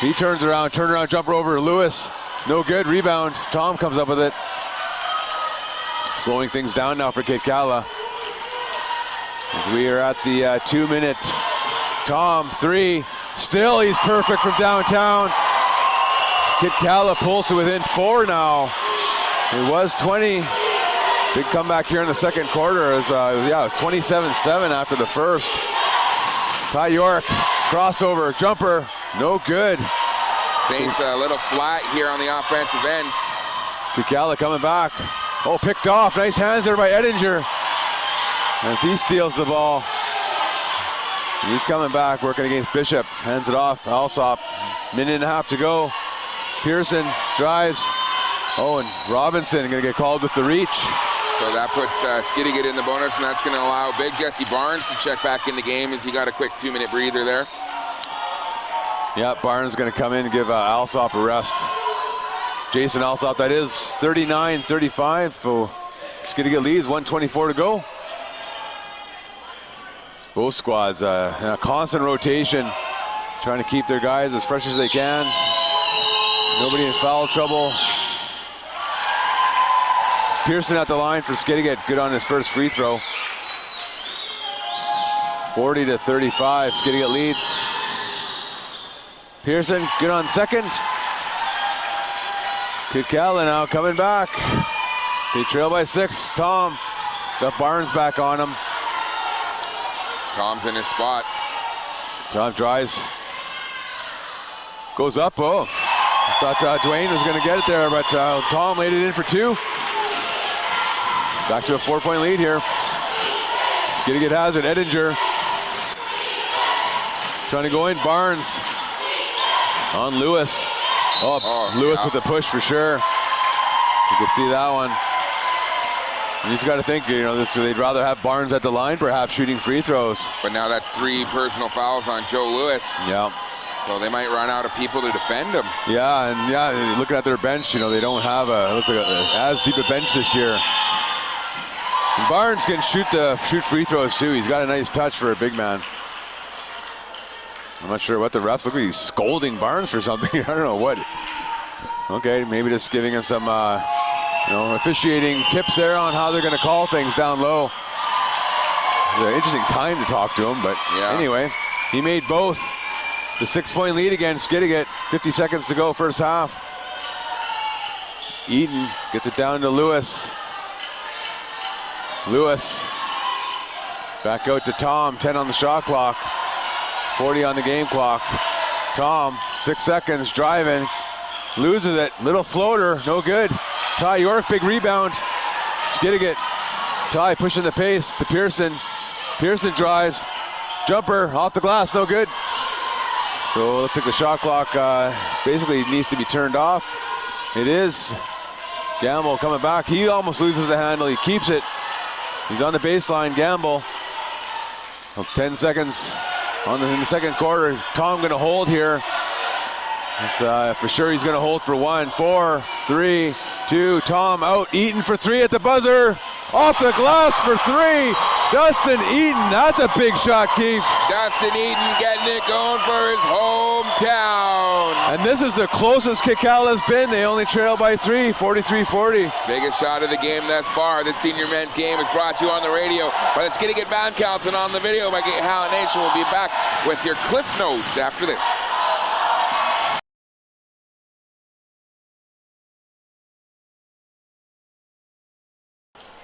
He turns around. Turnaround jumper over Lewis. No good. Rebound. Tom comes up with it. Slowing things down now for Kitkatla. As we are at the 2-minute. Tom, 3. Still, he's perfect from downtown. Kitkatla pulls to within 4 now. It was 20. Big comeback here in the second quarter. It was 27-7 after the first. Ty York, crossover, jumper, no good. Saints a little flat here on the offensive end. Kitkatla coming back. Oh, picked off. Nice hands there by Edinger. As he steals the ball. He's coming back, working against Bishop. Hands it off. Alsop. Minute and a half to go. Pearson drives. Oh, and Robinson going to get called with the reach. So that puts Skidegate in the bonus, and that's going to allow big Jesse Barnes to check back in the game as he got a quick 2-minute breather there. Yeah, Barnes is going to come in and give Alsop a rest. Jason Alsop, that is 39-35. So Skidegate leads, 1:24 to go. It's both squads in a constant rotation, trying to keep their guys as fresh as they can. Nobody in foul trouble. It's Pearson at the line for Skidegate. Good on his first free throw. 40-35. Skidegate leads. Pearson, good on second. Kitkatla now coming back. They trail by 6. Tom got Barnes back on him. Tom's in his spot. Tom drives. Goes up. Oh, I thought Dwayne was going to get it there, but Tom laid it in for 2. Back to a 4-point lead here. Skidegate has it. Edinger trying to go in. Barnes on Lewis. Oh, Lewis with a push for sure. You can see that one. You just got to think, they'd rather have Barnes at the line, perhaps shooting free throws. But now that's 3 personal fouls on Joe Lewis. Yeah. So they might run out of people to defend him. Yeah, and looking at their bench, they don't have as deep a bench this year. And Barnes can shoot free throws too. He's got a nice touch for a big man. I'm not sure what the refs look like. He's scolding Barnes for something. I don't know what. Okay, maybe just giving him some, officiating tips there on how they're going to call things down low. It's an interesting time to talk to him, but Anyway, he made both. The 6-point lead against Skidegate. 50 seconds to go, first half. Eaton gets it down to Lewis. Lewis back out to Tom. 10 on the shot clock. 40 on the game clock. Tom, 6 seconds, driving. Loses it. Little floater, no good. Ty York, big rebound. Skidegate. Ty pushing the pace to Pearson. Pearson drives. Jumper off the glass, no good. So it looks like the shot clock basically needs to be turned off. It is. Gamble coming back. He almost loses the handle. He keeps it. He's on the baseline. Gamble. 10 seconds in the second quarter. Tom going to hold here. For sure he's going to hold for 1. 4, 3, 2. Tom out. Eaton for 3 at the buzzer. Off the glass for 3. Dustin Eaton. That's a big shot, Keith. Dustin Eaton getting it going for his hometown. And this is the closest Kitkatla's been. They only trail by 3, 43-40. Biggest shot of the game thus far. This senior men's game is brought to you on the radio by the Skidegate Band Council and on the video by Hallett Nation. We'll be back with your Cliff Notes after this.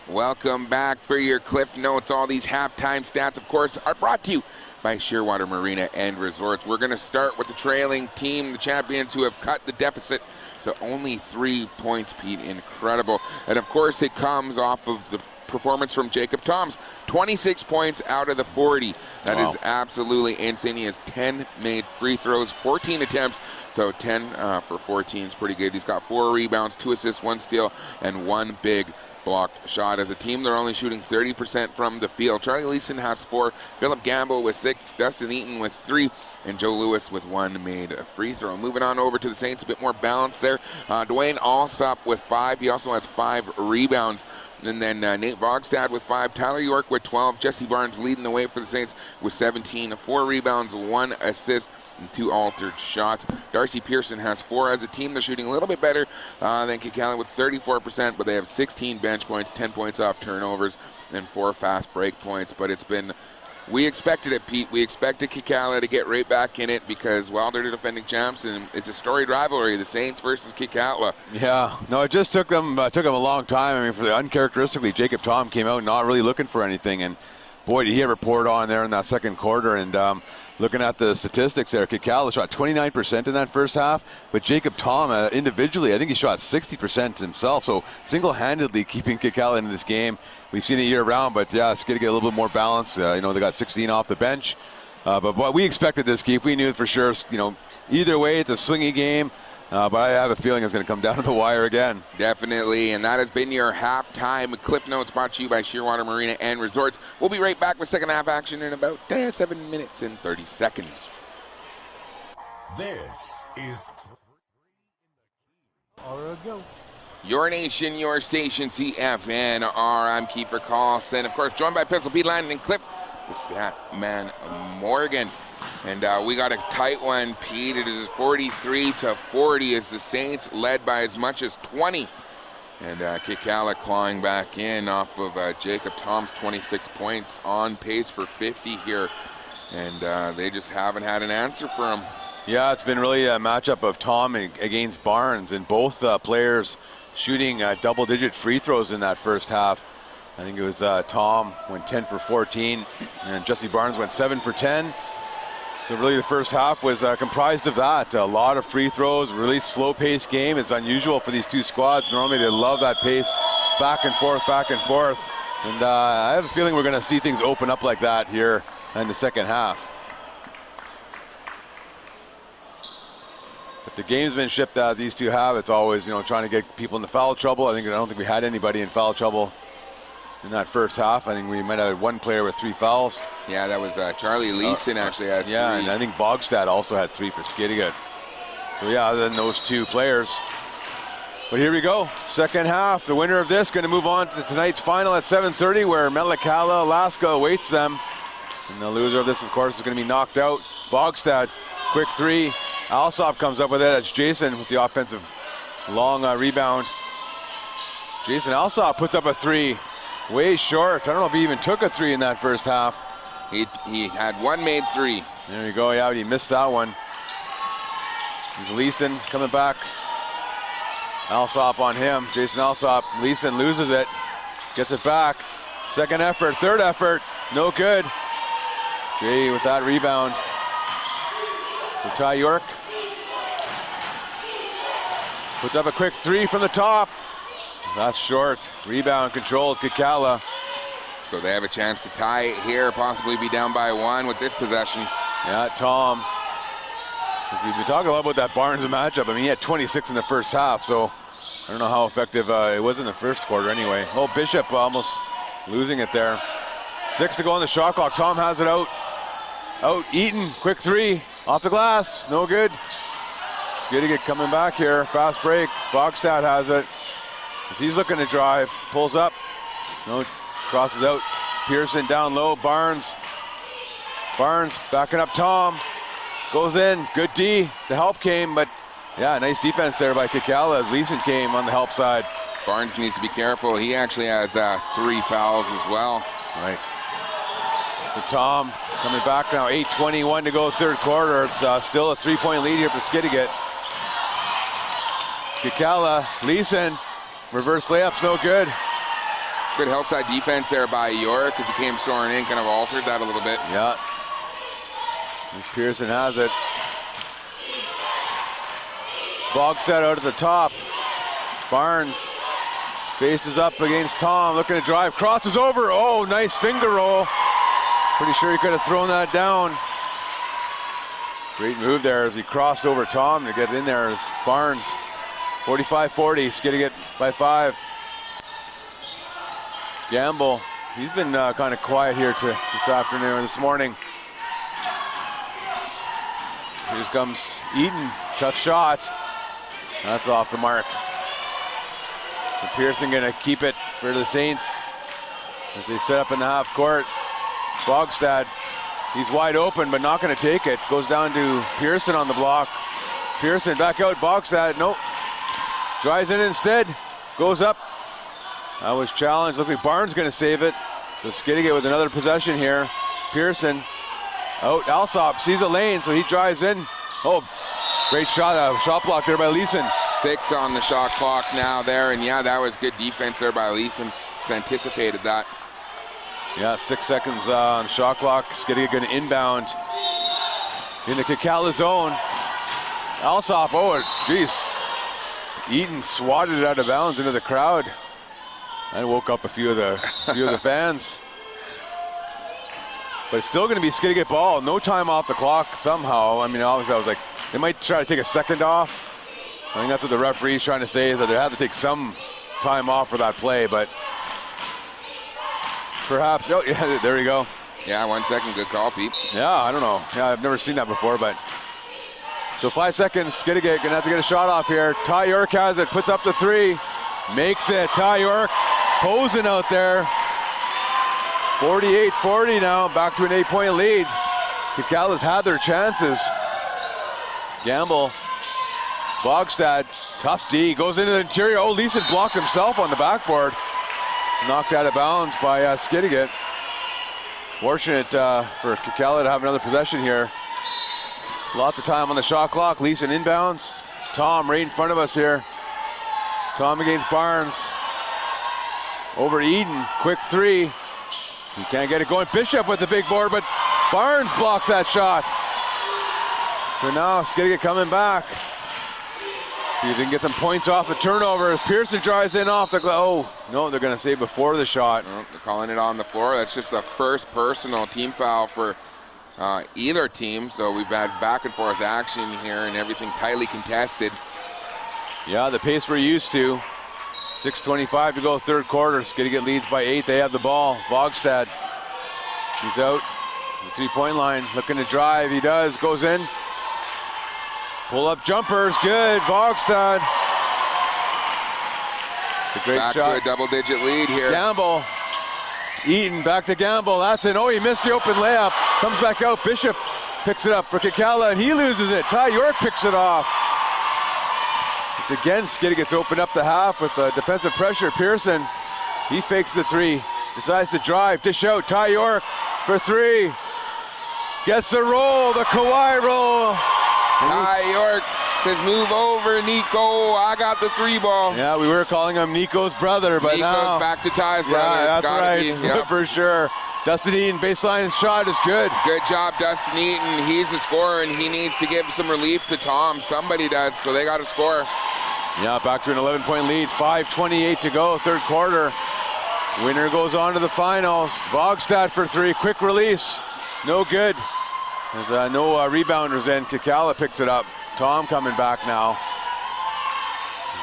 Welcome back for your Cliff Notes. All these halftime stats, of course, are brought to you by Shearwater Marina and Resorts. We're going to start with the trailing team, the champions who have cut the deficit to only 3 points, Pete. Incredible. And, of course, it comes off of the performance from Jacob Toms. 26 points out of the 40. That is absolutely insane. He has 10 made free throws, 14 attempts. So 10 for 14 is pretty good. He's got 4 rebounds, 2 assists, 1 steal, and 1 big blocked shot. As a team, they're only shooting 30% from the field. Charlie Leeson has 4, Philip Gamble with 6, Dustin Eaton with 3, and Joe Lewis with 1 made free throw. Moving on over to the Saints, a bit more balanced there. Dwayne Alsop with 5. He also has 5 rebounds. And then Nate Vogstad with 5, Tyler York with 12, Jesse Barnes leading the way for the Saints with 17, 4 rebounds, 1 assist, and 2 altered shots. Darcy Pearson has 4. As a team, they're shooting a little bit better than Kitkatla with 34%, but they have 16 bench points, 10 points off turnovers, and 4 fast break points. But it's been We expected it, Pete. We expected Kitkatla to get right back in it because, well, they're the defending champs, and it's a storied rivalry, the Saints versus Kitkatla. Yeah, no, it just took them a long time. I mean, for the uncharacteristically, Jacob Tom came out not really looking for anything, and boy, did he ever pour it on there in that second quarter. And looking at the statistics there, Kitkatla shot 29% in that first half, but Jacob Tom individually, I think he shot 60% himself, so single-handedly keeping Kitkatla in this game. We've seen it year-round, but yeah, it's going to get a little bit more balance. They got 16 off the bench, but what we expected this, Keith. We knew for sure, either way, it's a swingy game, but I have a feeling it's going to come down to the wire again. Definitely, and that has been your halftime Cliff Notes brought to you by Shearwater Marina and Resorts. We'll be right back with second half action in about 7 minutes and 30 seconds. This is Your nation, your station, CFNR. I'm Kiefer Carlson. Of course, joined by Pistol Pete Landon and Clip, the stat man Morgan. And we got a tight one, Pete. It is 43-40 as the Saints led by as much as 20. And Kitkatla clawing back in off of Jacob Tom's 26 points, on pace for 50 here. And they just haven't had an answer for him. Yeah, it's been really a matchup of Tom against Barnes, and both players shooting double-digit free throws in that first half. I think it was Tom went 10 for 14, and Jesse Barnes went 7 for 10. So really the first half was comprised of that. A lot of free throws, really slow-paced game. It's unusual for these two squads. Normally they love that pace, back and forth, back and forth. And I have a feeling we're going to see things open up like that here in the second half. But the gamesmanship that these two have, it's always, trying to get people into foul trouble. I don't think we had anybody in foul trouble in that first half. I think we might have had one player with 3 fouls. Yeah, that was Charlie Leeson actually has 3. Yeah, and I think Bogstad also had 3 for Skidegate. So yeah, other than those two players. But here we go, second half. The winner of this going to move on to tonight's final at 7:30, where Metlakatla, Alaska awaits them. And the loser of this, of course, is going to be knocked out. Bogstad, quick 3. Alsop comes up with it. That's Jason with the offensive long rebound. Jason Alsop puts up a 3. Way short. I don't know if he even took a 3 in that first half. He had one made 3. There you go. Yeah, but he missed that one. Here's Leeson coming back. Alsop on him. Jason Alsop. Leeson loses it. Gets it back. Second effort. Third effort. No good. Jay with that rebound. For Ty York. Puts up a quick 3 from the top. That's short. Rebound controlled. Kitkatla. So they have a chance to tie it here, possibly be down by 1 with this possession. Yeah, Tom. We've been talking a lot about that Barnes matchup. I mean, he had 26 in the first half, so I don't know how effective it was in the first quarter anyway. Oh, Bishop almost losing it there. 6 to go on the shot clock. Tom has it out. Eaton, quick 3. Off the glass. No good. Skidegate coming back here. Fast break. Bogstad has it. As he's looking to drive. Pulls up. No. Crosses out. Pearson down low. Barnes backing up Tom. Goes in. Good D. The help came, but yeah, nice defense there by Kitkatla as Leeson came on the help side. Barnes needs to be careful. He actually has 3 fouls as well. Right. So Tom coming back now. 8:21 to go third quarter. It's still a 3-point lead here for Skidegate. Kitkatla, Leeson, reverse layups, no good. Good help side defense there by York as he came soaring in, kind of altered that a little bit. Yeah. As Pearson has it. Bogstad out at the top. Barnes faces up against Tom, looking to drive, crosses over. Oh, nice finger roll. Pretty sure he could have thrown that down. Great move there as he crossed over Tom to get in there as Barnes. 45-40, Skidegate by 5. Gamble, he's been kind of quiet here this afternoon or this morning. Here comes Eaton, tough shot. That's off the mark. So Pearson gonna keep it for the Saints as they set up in the half court. Bogstad, he's wide open but not gonna take it. Goes down to Pearson on the block. Pearson back out, Bogstad, nope. Drives in instead, goes up. That was challenged. Looks like Barnes gonna save it. So Skidegate with another possession here. Pearson. Out, Alsop sees a lane, so he drives in. Oh, great shot block there by Leeson. 6 on the shot clock now there, and yeah, that was good defense there by Leeson. Just anticipated that. Yeah, 6 seconds on shot clock. Skidegate going to inbound in the Kitkatla zone. Alsop, oh, geez. Eaton swatted it out of bounds into the crowd. And woke up a few of the fans. But it's still going to be Skidegate ball. No time off the clock somehow. I mean, obviously I was like, they might try to take a second off. I think that's what the referee's trying to say, is that they have to take some time off for that play, but perhaps, oh yeah, there you go. Yeah, 1 second, good call, Pete. Yeah, I don't know. Yeah, I've never seen that before, but. So 5 seconds, Skidegate gonna have to get a shot off here. Ty York has it, puts up the 3, makes it. Ty York posing out there. 48-40 now, back to an 8-point lead. Kitkatla's had their chances. Gamble. Bogstad, tough D, goes into the interior. Oh, Leeson blocked himself on the backboard. Knocked out of bounds by Skidegate. Fortunate for Kitkatla to have another possession here. Lots of time on the shot clock. Leeson inbounds. Tom right in front of us here. Tom against Barnes. Over Eden, quick 3. He can't get it going. Bishop with the big board, but Barnes blocks that shot. So now Skidegate coming back. See if they can get some points off the turnover as Pearson drives in off the oh, no, they're going to say before the shot. Well, they're calling it on the floor. That's just the first personal team foul for either team. So we've had back and forth action here and everything tightly contested. Yeah, the pace we're used to. 6:25 to go, third quarter. Skidegate leads by 8. They have the ball. Vogstad, he's out. The 3-point line, looking to drive. He does, goes in. Pull up jumpers, good. Vogstad. It's a great back shot. to a double-digit lead here. Gamble. Eaton back to Gamble. That's it. Oh, he missed the open layup. Comes back out. Bishop picks it up for Kitkatla, and he loses it. Ty York picks it off. It's again, Skidegate gets opened up the half with defensive pressure. Pearson, he fakes the 3. Decides to drive, dish out. Ty York for 3. Gets the roll, the Kawhi roll. Ty York says, move over, Nico. I got the 3 ball. Yeah, we were calling him Nico's brother, but Nico's now back to Ty's brother. Yeah, that's right. Yep. For sure. Dustin Eaton, baseline shot is good. Good job, Dustin Eaton. He's the scorer, and he needs to give some relief to Tom. Somebody does, so they got to score. Yeah, back to an 11-point lead. 5:28 to go, third quarter. Winner goes on to the finals. Vogstad for 3, quick release. No good. There's no rebounders in. Kitkatla picks it up. Tom coming back now.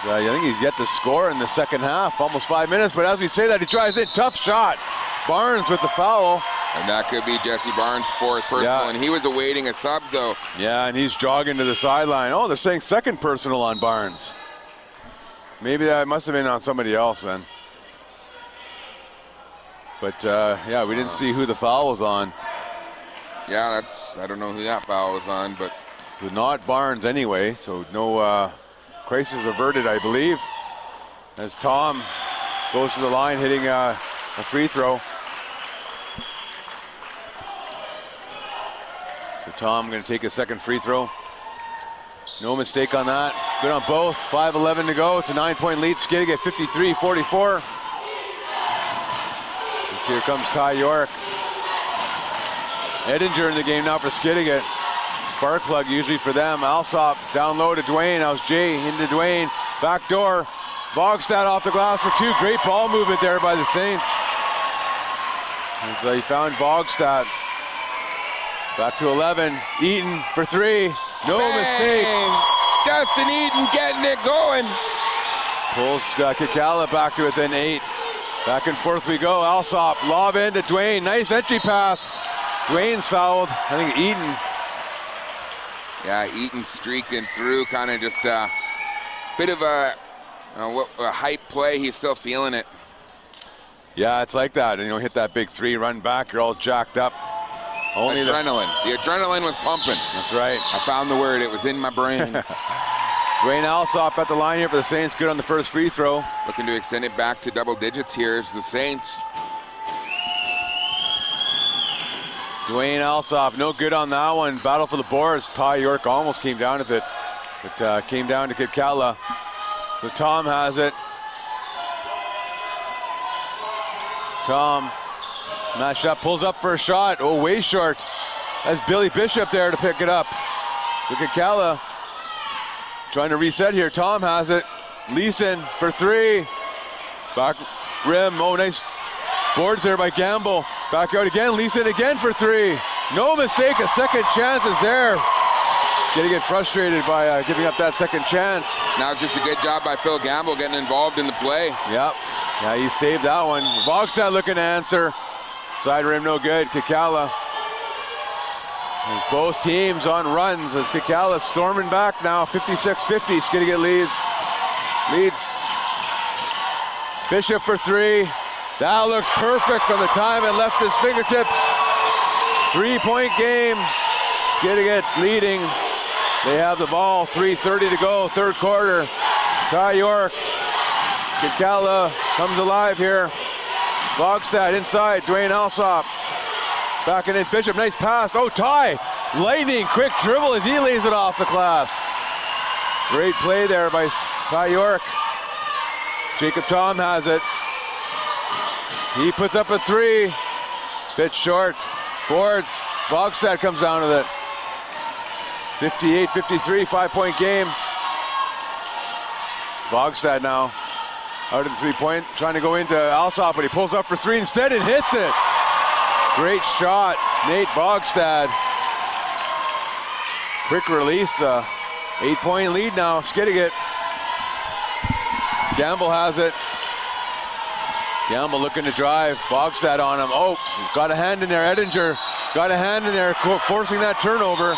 I think he's yet to score in the second half. Almost 5 minutes, but as we say that, he drives in. Tough shot. Barnes with the foul. And that could be Jesse Barnes' 4th personal, and he was awaiting a sub, though. Yeah, and he's jogging to the sideline. Oh, they're saying second personal on Barnes. Maybe that must have been on somebody else then. But, yeah, we didn't see who the foul was on. Yeah, I don't know who that foul was on, but. Not Barnes anyway, so no crisis averted, I believe. As Tom goes to the line, hitting a free throw. So Tom going to take a second free throw. No mistake on that. Good on both. 5:11 to go. It's a 9-point lead. Skidegate 53-44. Here comes Ty York. Edinger in the game now for Skidegate. Spark plug usually for them. Alsop down low to Dwayne. How's Jay into Dwayne. Back door. Bogstad off the glass for 2. Great ball movement there by the Saints. As he found Bogstad. Back to 11. Eaton for 3. No mistake. Dustin Eaton getting it going. Pulls Kitkatla back to within 8. Back and forth we go. Alsop lob into Dwayne. Nice entry pass. Dwayne's fouled. I think Eaton. Yeah, Eaton streaking through, kind of just a bit of a hype play. He's still feeling it. Yeah, it's like that. And hit that big 3, run back. You're all jacked up. Only adrenaline. The adrenaline was pumping. That's right. I found the word. It was in my brain. Dwayne Alsop at the line here for the Saints. Good on the first free throw. Looking to extend it back to double digits here is the Saints. Dwayne Alsop, no good on that one. Battle for the boards. Ty York almost came down with it. But came down to Kitkatla. So Tom has it. Tom matched up, pulls up for a shot. Oh, way short. That's Billy Bishop there to pick it up. So Kitkatla trying to reset here. Tom has it. Leeson for three. Back rim. Oh, nice boards there by Gamble. Back out again. Leeson again for three. No mistake. A second chance is there. Skidegate frustrated by giving up that second chance. Now it's just a good job by Phil Gamble getting involved in the play. Yep. Yeah, he saved that one. Bogstad looking to answer. Side rim no good. Kitkatla. Both teams on runs as Kitkatla storming back now. 56-50. Skidegate leads. Bishop for three. That looks perfect from the time it left his fingertips. 3-point game. Skidegate leading. They have the ball. 3:30 to go. Third quarter. Ty York. Kitkatla comes alive here. Bogstad inside. Dwayne Alsop. Backing in Bishop. Nice pass. Oh, Ty. Lightning. Quick dribble as he lays it off the glass. Great play there by Ty York. Jacob Tom has it. He puts up a three. Bit short. Boards. Bogstad comes down with it. 58-53, 5-point game. Bogstad now out of the 3-point, trying to go into Alsop, but he pulls up for three instead and hits it. Great shot, Nate Bogstad. Quick release, 8-point lead now, Skidegate. Gamble has it. Gamble looking to drive, Bogstad on him. Oh, got a hand in there, Edinger. Got a hand in there, forcing that turnover.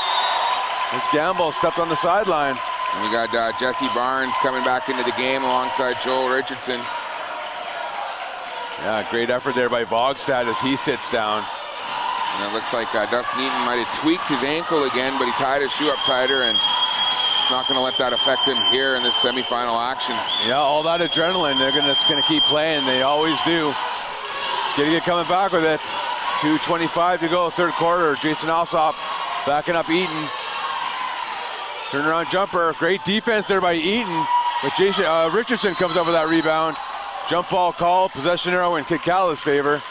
As Gamble stepped on the sideline. And we got Jesse Barnes coming back into the game alongside Joel Richardson. Yeah, great effort there by Bogstad as he sits down. And it looks like Dustin Eaton might have tweaked his ankle again, but he tied his shoe up tighter and not going to let that affect him here in this semifinal action. Yeah, all that adrenaline, they're just going to keep playing. They always do. Skidegate coming back with it. 2:25 to go, third quarter. Jason Alsop backing up Eaton. Turnaround jumper, great defense there by Eaton, but Jason Richardson comes up with that rebound. Jump ball call, possession arrow in Kitkatla's favor.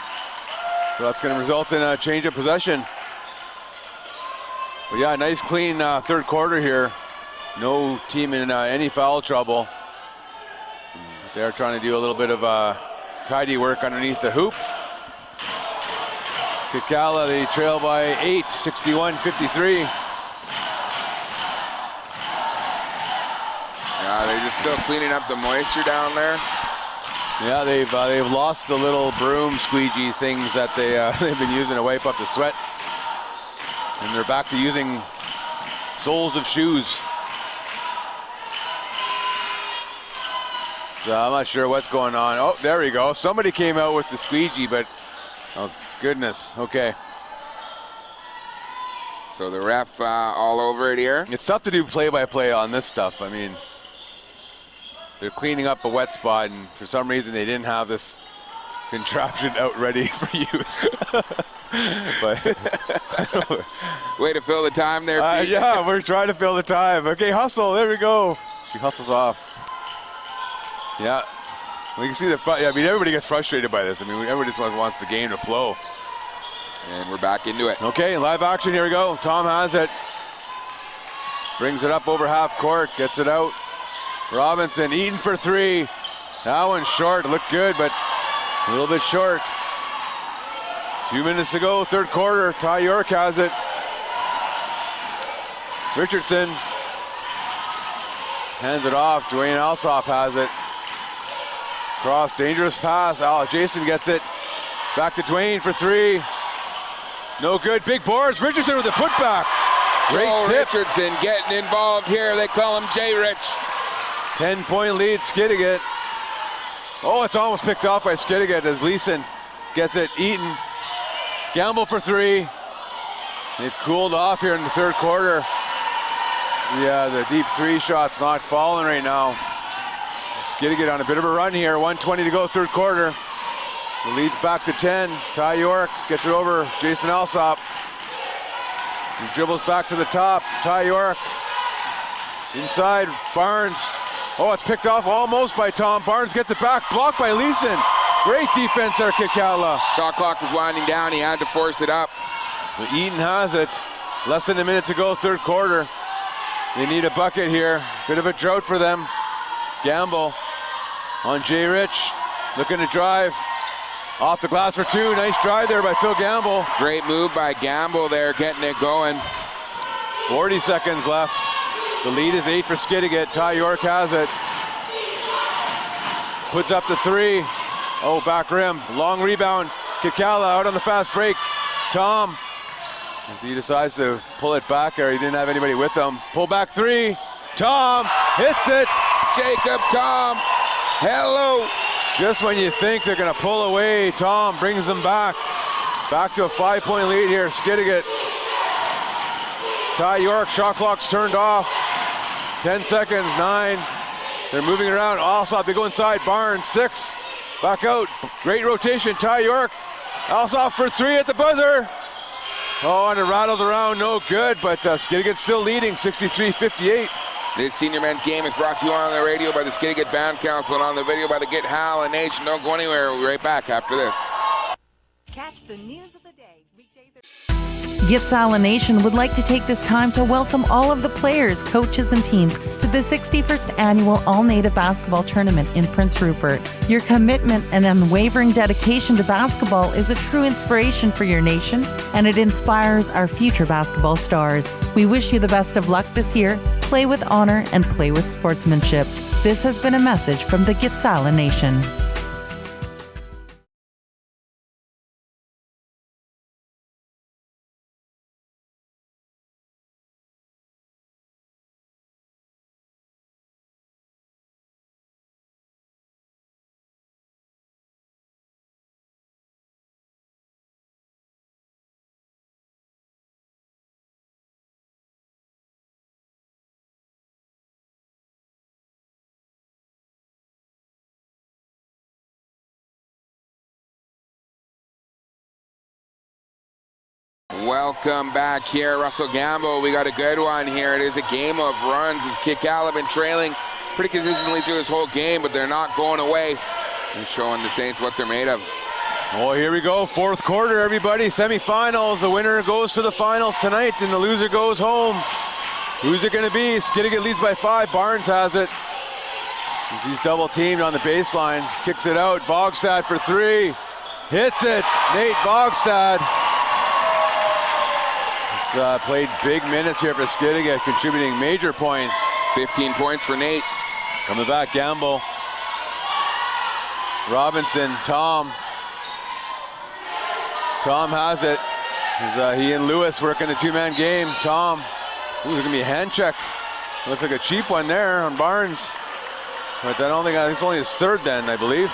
So that's going to result in a change of possession. But yeah, nice clean third quarter here. No team in any foul trouble. They're trying to do a little bit of tidy work underneath the hoop. Kitkatla, they trail by 8, 61-53. They're just still cleaning up the moisture down there. Yeah, they've lost the little broom squeegee things that they've been using to wipe up the sweat, and they're back to using soles of shoes. So I'm not sure what's going on. Oh, there we go. Somebody came out with the squeegee, but oh goodness. Okay. So the ref all over it here. It's tough to do play-by-play on this stuff. I mean, they're cleaning up a wet spot, and for some reason they didn't have this contraption out ready for use. But way to fill the time there, Pete. Yeah, we're trying to fill the time. Okay, hustle. There we go. She hustles off. Yeah, we can see the. I mean, everybody gets frustrated by this. I mean, everybody just wants the game to flow. And we're back into it. Okay, live action. Here we go. Tom has it. Brings it up over half court. Gets it out. Robinson, Eaton for three. That one's short. Looked good, but a little bit short. 2 minutes to go, third quarter. Ty York has it. Richardson hands it off. Dwayne Alsop has it. Cross, dangerous pass. Jason gets it. Back to Dwayne for three. No good. Big boards. Richardson with the putback. Great tip. Richardson getting involved here. They call him J-Rich. 10-point lead, Skidegate. Oh, it's almost picked off by Skidegate as Leeson gets it. Eaton. Gamble for three. They've cooled off here in the third quarter. Yeah, the deep three shot's not falling right now. Skidegate on a bit of a run here. 1:20 to go, third quarter. The lead's back to 10. Ty York gets it over Jason Alsop. He dribbles back to the top. Ty York. Inside, Barnes. Oh, it's picked off almost by Tom. Barnes gets it back, blocked by Leeson. Great defense there, Kitkatla. Shot clock was winding down. He had to force it up. So Eaton has it. Less than a minute to go, third quarter. They need a bucket here. Bit of a drought for them. Gamble on Jay Rich. Looking to drive. Off the glass for two. Nice drive there by Phil Gamble. Great move by Gamble there, getting it going. 40 seconds left. The lead is 8 for Skidegate. Ty York has it. Puts up the three. Oh, back rim. Long rebound. Kitkatla out on the fast break. Tom, as he decides to pull it back there, he didn't have anybody with him. Pull back three. Tom hits it. Jacob Tom. Hello. Just when you think they're going to pull away, Tom brings them back. Back to a 5-point lead here. Skidegate. Ty York, shot clock's turned off. 10 seconds, 9. They're moving around. Alsop, they go inside. Barnes, 6. Back out. Great rotation. Ty York. Alsop for 3 at the buzzer. Oh, and it rattled around. No good, but Skidegate's still leading, 63-58. This senior men's game is brought to you on the radio by the Skidegate Band Council and on the video by the Kitkatla Nation. Don't go anywhere. We'll be right back after this. Catch the news of the day. Weekdays are Kitkatla Nation would like to take this time to welcome all of the players, coaches, and teams to the 61st Annual All-Native Basketball Tournament in Prince Rupert. Your commitment and unwavering dedication to basketball is a true inspiration for your nation, and it inspires our future basketball stars. We wish you the best of luck this year. Play with honor and play with sportsmanship. This has been a message from the Kitkatla Nation. Welcome back here, Russell Gamble. We got a good one here. It is a game of runs as Kitkatla been trailing pretty consistently through this whole game, but they're not going away and showing the Saints what they're made of. Oh, here we go. Fourth quarter, everybody. Semifinals. The winner goes to the finals tonight, and the loser goes home. Who's it going to be? Skidegate leads by 5. Barnes has it. He's double teamed on the baseline. Kicks it out. Bogstad for 3. Hits it. Nate Bogstad. He's played big minutes here for Skidegate, contributing major points. 15 points for Nate. Coming back, Gamble. Robinson, Tom. Tom has it. He and Lewis working the two-man game. Tom. Ooh, there's going to be a hand check. Looks like a cheap one there on Barnes. But I don't think, it's only his third then, I believe.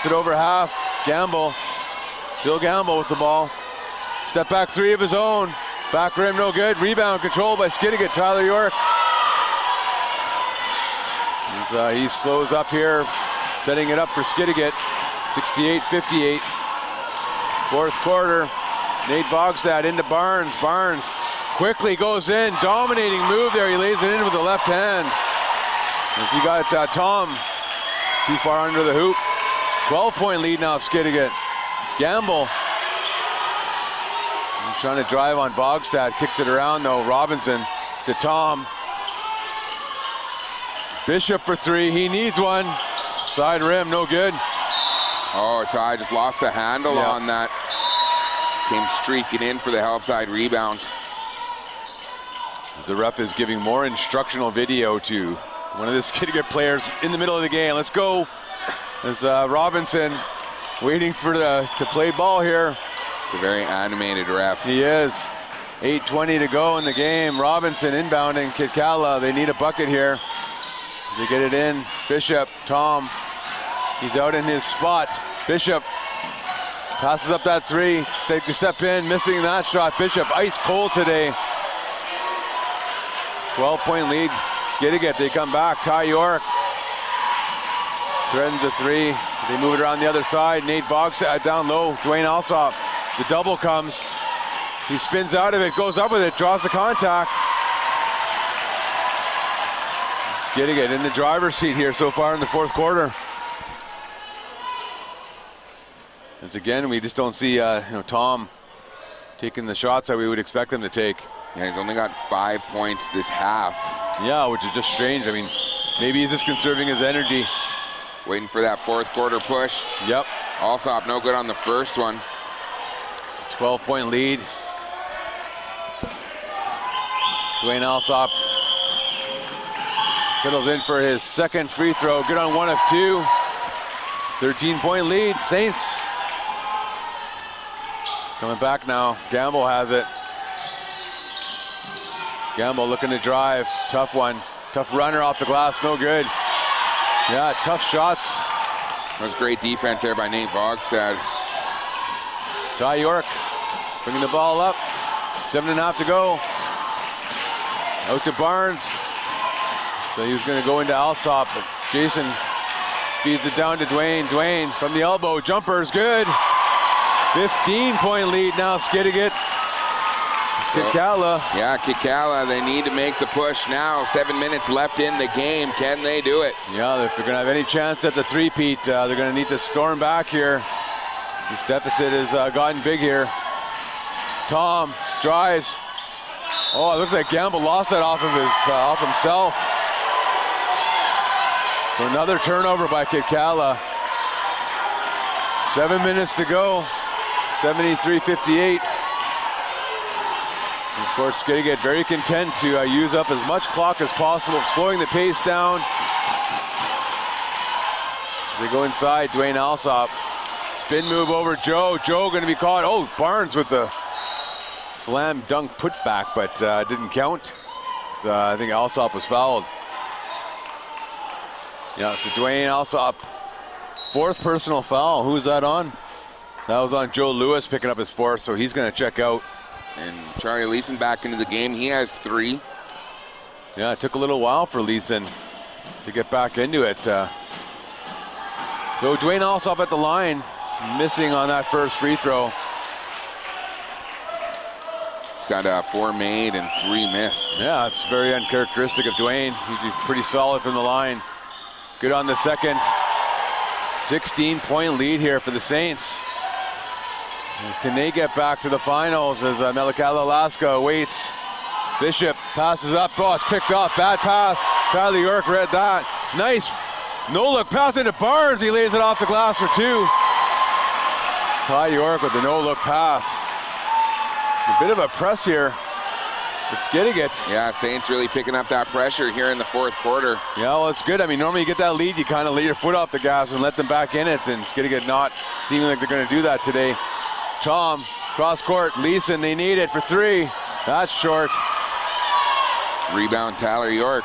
It over half. Gamble. Bill Gamble with the ball. Step back 3 of his own. Back rim, no good. Rebound controlled by Skidegate. Tyler York. He slows up here, setting it up for Skidegate. 68-58. Fourth quarter. Nate Bogstad into Barnes. Barnes quickly goes in. Dominating move there. He lays it in with the left hand. As he got Tom too far under the hoop. 12-point lead now, Skidegate. Gamble. He's trying to drive on Bogstad. Kicks it around, though. Robinson to Tom. Bishop for 3. He needs one. Side rim, no good. Oh, Ty just lost the handle on that. Came streaking in for the help side rebound. As the ref is giving more instructional video to one of the Skidegate players in the middle of the game. Let's go. As Robinson waiting for to play ball here. It's a very animated ref. He is. 8:20 to go in the game. Robinson inbounding Kitkatla. They need a bucket here. They get it in. Bishop, Tom. He's out in his spot. Bishop passes up that three. Take a step in, missing that shot. Bishop ice cold today. 12-point lead. Skidegate, they come back. Ty York threatens a three. They move it around the other side. Nate Vox down low. Dwayne Alsop. The double comes. He spins out of it, goes up with it, draws the contact. Skidegate in the driver's seat here so far in the fourth quarter. Once again, we just don't see Tom taking the shots that we would expect him to take. Yeah, he's only got 5 points this half. Yeah, which is just strange. I mean, maybe he's just conserving his energy. Waiting for that fourth quarter push. Yep. Alsop no good on the first one. It's a 12-point lead. Dwayne Alsop settles in for his second free throw. Good on 1 of 2. 13-point lead. Saints coming back now. Gamble has it. Gamble looking to drive. Tough one. Tough runner off the glass. No good. Yeah, tough shots. That was great defense there by Nate Vogstad. Ty York bringing the ball up. 7.5 to go. Out to Barnes. So he was going to go into Alsop, but Jason feeds it down to Dwayne. Dwayne from the elbow. Jumper's good. 15-point lead now, Skidegate. Kitkatla. Yeah, Kitkatla, they need to make the push now. 7 minutes left in the game. Can they do it? Yeah, if they're going to have any chance at the three-peat, they're going to need to storm back here. This deficit has gotten big here. Tom drives. Oh, it looks like Gamble lost that off himself. So another turnover by Kitkatla. 7 minutes to go. 73-58. Of course, Skidegate very content to use up as much clock as possible, slowing the pace down. As they go inside, Dwayne Alsop. Spin move over Joe. Joe going to be caught. Oh, Barnes with the slam dunk putback, but didn't count. So, I think Alsop was fouled. Yeah, so Dwayne Alsop, fourth personal foul. Who was that on? That was on Joe Lewis, picking up his fourth, so he's going to check out. And Charlie Leeson back into the game. He has 3. Yeah, it took a little while for Leeson to get back into it. So Dwayne Alsop at the line, missing on that first free throw. He's got 4 made and 3 missed. Yeah, it's very uncharacteristic of Dwayne. He's pretty solid from the line. Good on the second. 16-point lead here for the Saints. Can they get back to the finals as Melikala Alaska waits? Bishop passes up. Oh, it's picked off. Bad pass. Tyler York read that. Nice no-look pass into Barnes. He lays it off the glass for 2. It's Ty York with the no-look pass. A bit of a press here for Skidegate. Yeah, Saints really picking up that pressure here in the fourth quarter. Yeah, well, it's good. I mean, normally you get that lead, you kind of lay your foot off the gas and let them back in it, and Skidegate not seeming like they're going to do that today. Tom, cross court, Leeson, they need it for 3. That's short. Rebound, Tyler York.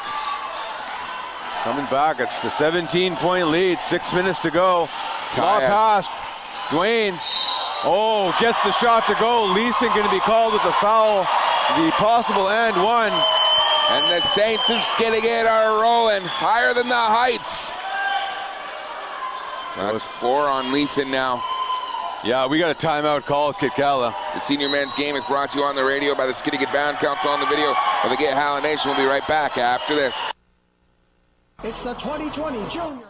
Coming back, it's the 17-point lead, 6 minutes to go. Law Tie it. pass, Dwayne. Oh, gets the shot to go. Leeson going to be called with a foul. The possible and 1. And the Saints of Skidegate are rolling higher than the heights. So That's 4 on Leeson now. Yeah, we got a timeout call, Kitkatla. The senior men's game is brought to you on the radio by the Skidegate Band Council on the video of the Get Howland Nation. We'll be right back after this. It's the 2020 Junior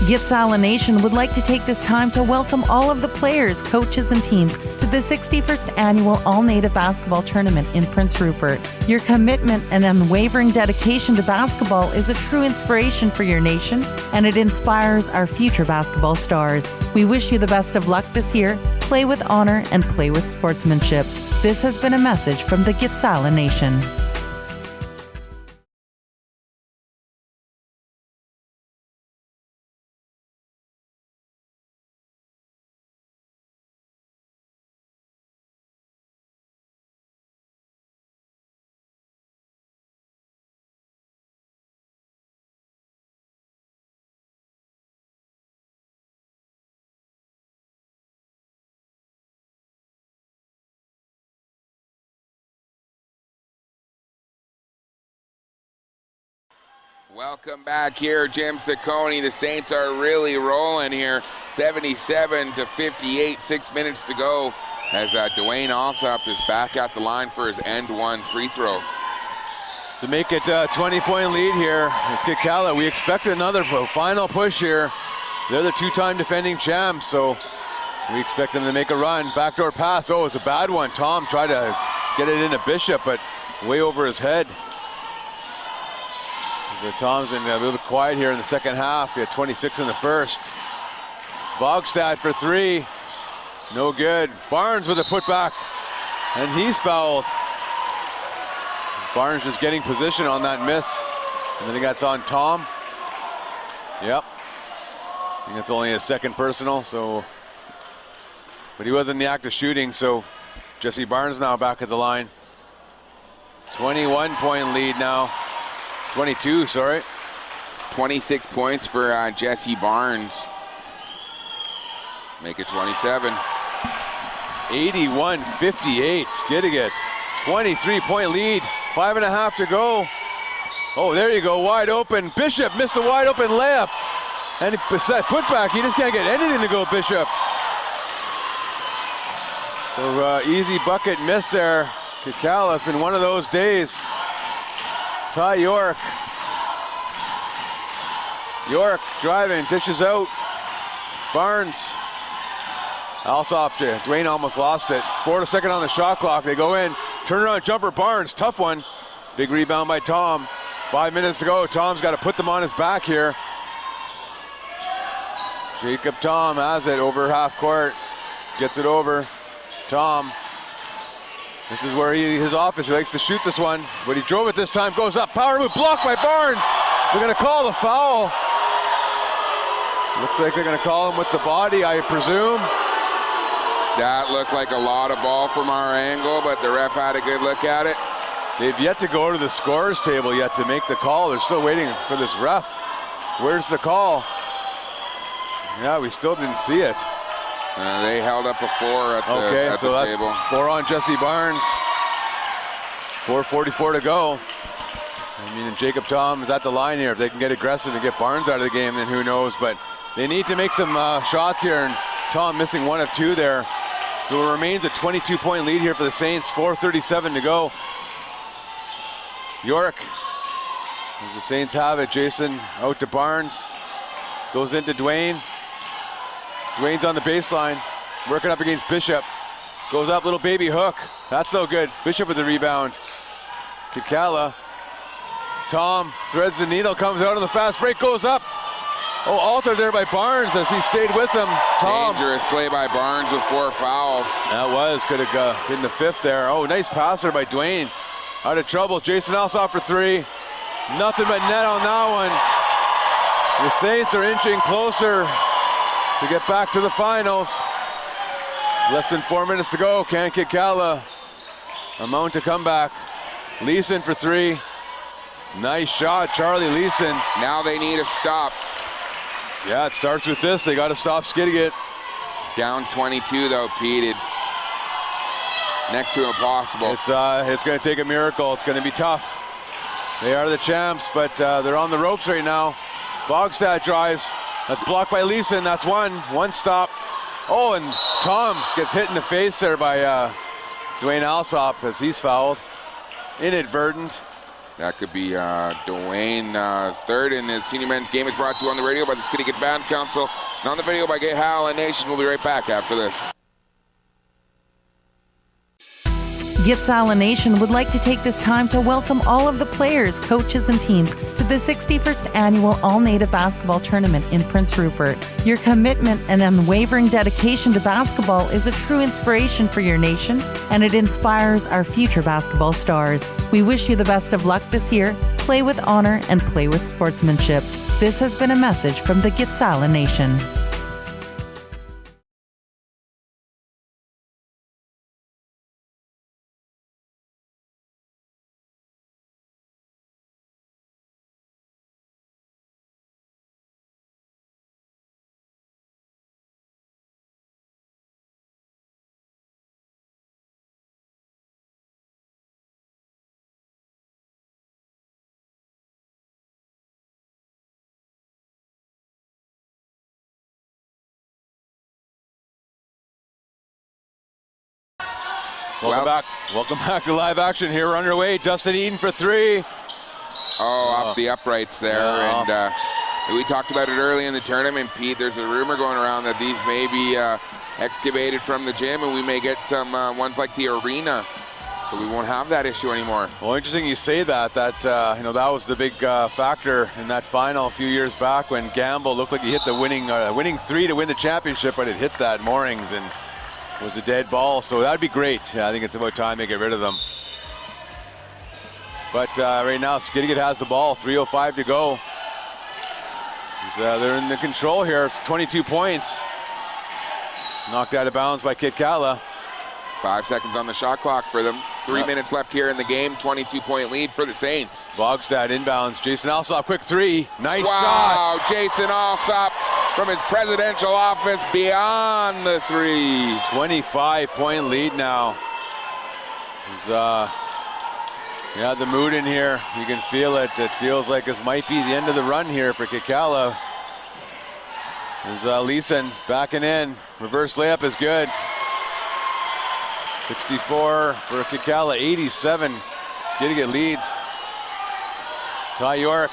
Kitkatla Nation would like to take this time to welcome all of the players, coaches, and teams to the 61st Annual All-Native Basketball Tournament in Prince Rupert. Your commitment and unwavering dedication to basketball is a true inspiration for your nation, and it inspires our future basketball stars. We wish you the best of luck this year. Play with honor and play with sportsmanship. This has been a message from the Kitkatla Nation. Welcome back here, Jim Ciccone. The Saints are really rolling here. 77-58, 6 minutes to go as Dwayne Alsop is back at the line for his end one free throw. So make it a 20-point lead here. It's Kitkatla. We expect another final push here. They're the two-time defending champs, so we expect them to make a run. Backdoor pass. Oh, it's a bad one. Tom tried to get it into Bishop, but way over his head. So Tom's been a little bit quiet here in the second half. He had 26 in the first. Bogstad for three. No good. Barnes with a putback, and he's fouled. Barnes just getting position on that miss. And I think that's on Tom. Yep. I think it's only his second personal, so. But he was in the act of shooting, so Jesse Barnes now back at the line. 21-point lead now. 22, sorry. It's 26 points for Jesse Barnes. Make it 27. 81-58, Skidegate. 23-point lead, 5.5 to go. Oh, there you go, wide open. Bishop missed a wide open layup. And put back, he just can't get anything to go, Bishop. So easy bucket miss there. Kitkatla, it's been one of those days. Ty York. York driving, dishes out. Barnes. Alsop, Dwayne almost lost it. 4 seconds on the shot clock. They go in. Turnaround jumper, Barnes. Tough one. Big rebound by Tom. 5 minutes to go. Tom's got to put them on his back here. Jacob Tom has it over half court. Gets it over. Tom. This is where his office. He likes to shoot this one, but he drove it this time. Goes up. Power move blocked by Barnes. They're going to call the foul. Looks like they're going to call him with the body, I presume. That looked like a lot of ball from our angle, but the ref had a good look at it. They've yet to go to the scorer's table yet to make the call. They're still waiting for this ref. Where's the call? Yeah, we still didn't see it. They held up a 4 at the, okay, at so the that's table. 4 on Jesse Barnes. 4:44 to go. I mean, Jacob Tom is at the line here. If they can get aggressive and get Barnes out of the game, then who knows? But they need to make some shots here, and Tom missing 1 of 2 there. So it remains a 22-point lead here for the Saints. 4:37 to go. York, as the Saints have it, Jason out to Barnes. Goes into Dwayne. Dwayne's on the baseline, working up against Bishop. Goes up, little baby hook. That's no good. Bishop with the rebound. Kitkatla. Tom threads the needle, comes out on the fast break, goes up. Oh, altered there by Barnes as he stayed with him. Tom. Dangerous play by Barnes with 4 fouls. That could have been the 5th there. Oh, nice passer by Dwayne. Out of trouble. Jason Alsop for 3. Nothing but net on that one. The Saints are inching closer to get back to the finals. Less than 4 minutes to go. Can Kitkatla amount to comeback? Leeson for 3. Nice shot, Charlie Leeson. Now they need a stop. Yeah, it starts with this. They got to stop Skidegate. Down 22 though, Pete. Next to impossible. It's going to take a miracle. It's going to be tough. They are the champs, but they're on the ropes right now. Bogstad drives. That's blocked by Leeson. That's one stop. Oh, and Tom gets hit in the face there by Dwayne Alsop as he's fouled. Inadvertent. That could be Dwayne's 3rd, and the senior men's game is brought to you on the radio by the Skidegate Band Council and on the video by Gay Howell Nation. We'll be right back after this. Kitkatla Nation would like to take this time to welcome all of the players, coaches, and teams to the 61st Annual All-Native Basketball Tournament in Prince Rupert. Your commitment and unwavering dedication to basketball is a true inspiration for your nation, and it inspires our future basketball stars. We wish you the best of luck this year. Play with honor and play with sportsmanship. This has been a message from the Kitkatla Nation. Welcome back to live action here. We're underway. Dustin Eden for three. Off the uprights there. Yeah. And we talked about it early in the tournament, Pete. There's a rumor going around that these may be excavated from the gym, and we may get some ones like the arena. So we won't have that issue anymore. Well, interesting you say that. That was the big factor in that final a few years back when Gamble looked like he hit the winning three to win the championship, but it hit that moorings and was a dead ball. So that'd be great. Yeah, I think it's about time they get rid of them. But right now, Skidegate has the ball. 3:05 to go. They're in the control here. It's 22 points. Knocked out of bounds by Kitkatla. 5 seconds on the shot clock for them. 3 minutes left here in the game. 22-point lead for the Saints. Bogstad inbounds. Jason Alsop, quick three. Nice shot. Wow, Jason Alsop from his presidential office beyond the three. 25-point lead now. He's the mood in here. You can feel it. It feels like this might be the end of the run here for Kitkatla. There's Leeson backing in. Reverse layup is good. 64 for Kitkatla, 87. Skidegate leads. Ty York.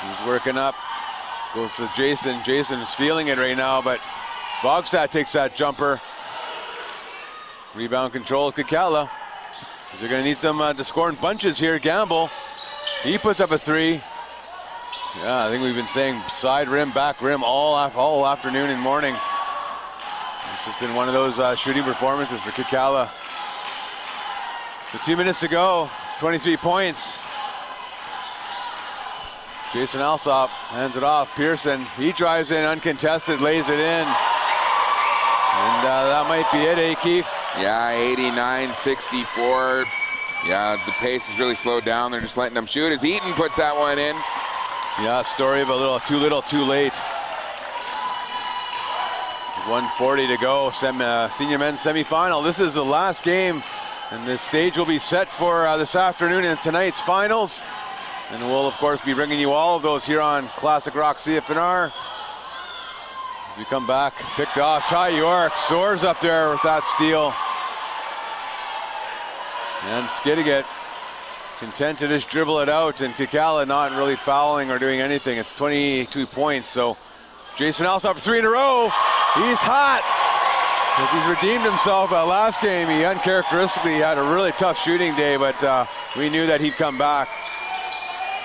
He's working up. Goes to Jason. Jason's feeling it right now, but Bogstad takes that jumper. Rebound control, Kitkatla. They're going to need some to score in bunches here. Gamble, he puts up a three. Yeah, I think we've been saying side rim, back rim all afternoon and morning. It's just been one of those shooting performances for Kitkatla. So 2 minutes to go. It's 23 points. Jason Alsop hands it off. Pearson, he drives in uncontested, lays it in. And that might be it, Keith? Yeah, 89-64. Yeah, the pace has really slowed down. They're just letting them shoot as Eaton puts that one in. Yeah, story of a little, too late. 1:40 to go, senior men's semifinal. This is the last game, and the stage will be set for this afternoon in tonight's finals. And we'll, of course, be bringing you all of those here on Classic Rock CFNR. As we come back, picked off. Ty York soars up there with that steal. And Skidegate content to just dribble it out, and Kitkatla not really fouling or doing anything. It's 22 points, so Jason Alsop for three in a row. He's hot because he's redeemed himself. Last game, he uncharacteristically had a really tough shooting day, but we knew that he'd come back.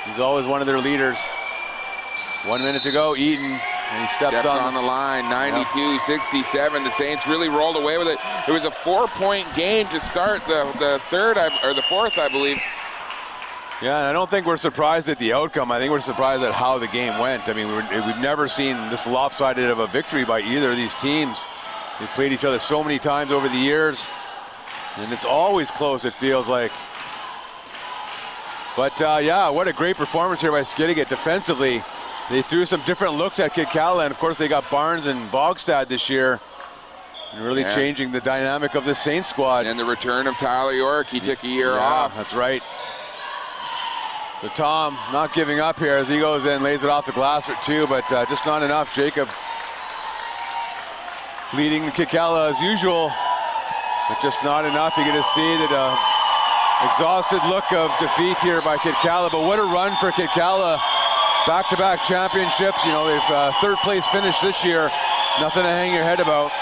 He's always one of their leaders. 1 minute to go, Eaton. And he steps on the line, 92-67. The Saints really rolled away with it. It was a 4-point game to start the third, or the fourth, I believe. Yeah, and I don't think we're surprised at the outcome. I think we're surprised at how the game went. I mean, we've never seen this lopsided of a victory by either of these teams. They've played each other so many times over the years, and it's always close, it feels like. But yeah, what a great performance here by Skidegate defensively. They threw some different looks at Kitkatla, and of course they got Barnes and Bogstad this year, and really changing the dynamic of this Saints squad. And the return of Tyler York, he took a year off. That's right. So Tom not giving up here as he goes in, lays it off the glass for two, but just not enough. Jacob leading Kitkatla as usual, but just not enough. You get to see that exhausted look of defeat here by Kitkatla, but what a run for Kitkatla. Back-to-back championships. You know, they've third place finish this year. Nothing to hang your head about.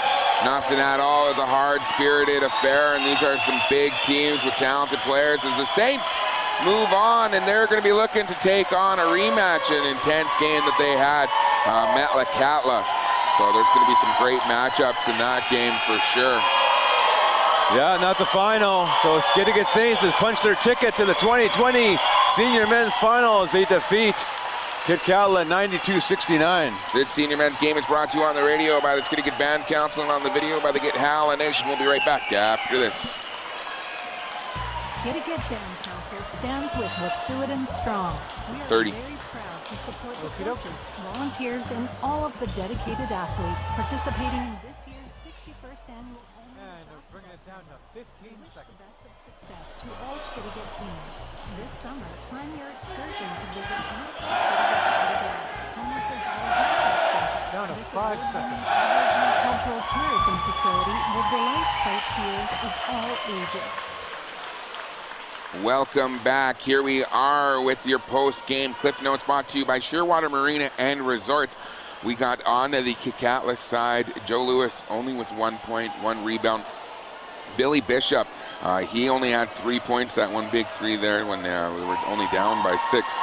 Nothing at all. It's a hard-spirited affair, and these are some big teams with talented players. As the Saints move on, and they're going to be looking to take on a rematch, an intense game that they had met Kitkatla. So there's going to be some great matchups in that game for sure. Yeah, and that's a final. So Skidegate Saints has punched their ticket to the 2020 Senior Men's Final as they defeat Kitkatla 92-69. This senior men's game is brought to you on the radio by the Skidegate Band Council and on the video by the Get Howlin' Nation. We'll be right back after this. Skidegate Band Council stands with Wet'suwet'en Strong. We are 30. very proud to support the coaches, volunteers, and all of the dedicated athletes participating in this year's 61st annual. And we're bringing it down to 15 seconds. Best of success to all Skidegate teams. This summer, plan your excursion to visit beautiful Skidegate, home of the Heritage Center. Down to This 5 award-winning seconds. Aboriginal cultural tourism facility will delight sightseers of all ages. Welcome back. Here we are with your post-game Cliff Notes brought to you by Shearwater Marina and Resorts. We got on to the Kitkatla side. Joe Lewis only with 1 point, 1 rebound. Billy Bishop, he only had 3 points, that one big three there when we were only down by 6.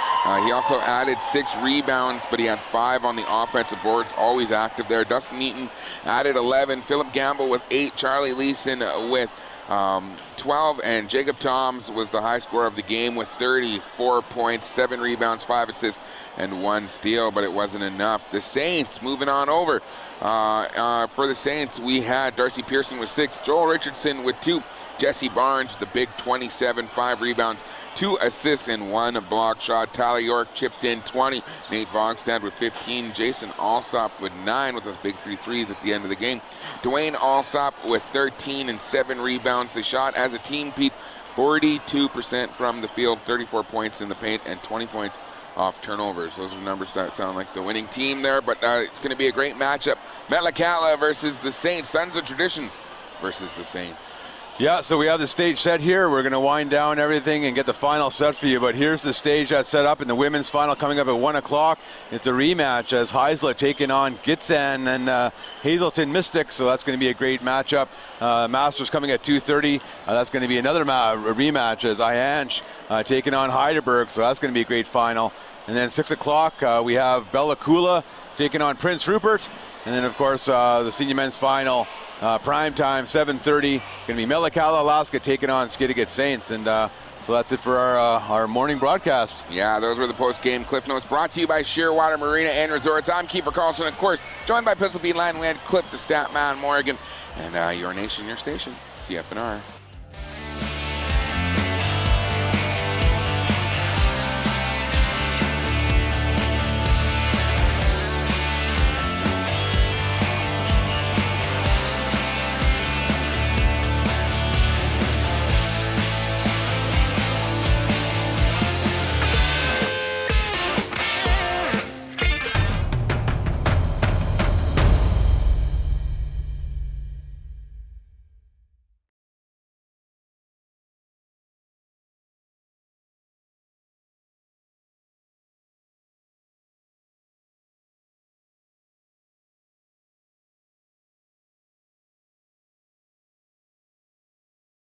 He also added 6 rebounds, but he had 5 on the offensive boards, always active there. Dustin Eaton added 11. Philip Gamble with 8. Charlie Leeson with 12, and Jacob Toms was the high scorer of the game with 34 points, 7 rebounds, 5 assists, and 1 steal, but it wasn't enough. The Saints moving on over. For the Saints, we had Darcy Pearson with 6, Joel Richardson with 2, Jesse Barnes, the big 27, 5 rebounds, 2 assists, and 1 block shot. Tyler York chipped in 20, Nate Vogstad with 15, Jason Alsop with 9 with those big 3 threes at the end of the game. Dwayne Alsop with 13 and 7 rebounds. They shot as a team, Pete, 42% from the field, 34 points in the paint, and 20 points off turnovers. Those are numbers that sound like the winning team there, but it's going to be a great matchup. Metlakatla versus the Saints. Sons of Traditions versus the Saints. Yeah, so we have the stage set here. We're going to wind down everything and get the final set for you, but here's the stage that's set up in the women's final coming up at 1 o'clock. It's a rematch as Heisler taking on Gitsan and Hazelton Mystics, so that's going to be a great matchup. Masters coming at 2:30. That's going to be another rematch as Ianch taking on Heidelberg, so that's going to be a great final. And then 6 o'clock, we have Bella Coola taking on Prince Rupert. And then, of course, the senior men's final, prime time, 7:30. Going to be Metlakatla, Alaska, taking on Skidegate Saints. And so that's it for our morning broadcast. Yeah, those were the post-game Cliff Notes brought to you by Shearwater Marina and Resorts. I'm Kiefer Carlson, of course, joined by Pistol Pete Land. We had Cliff the Statman Morgan. And your nation, your station, CFNR.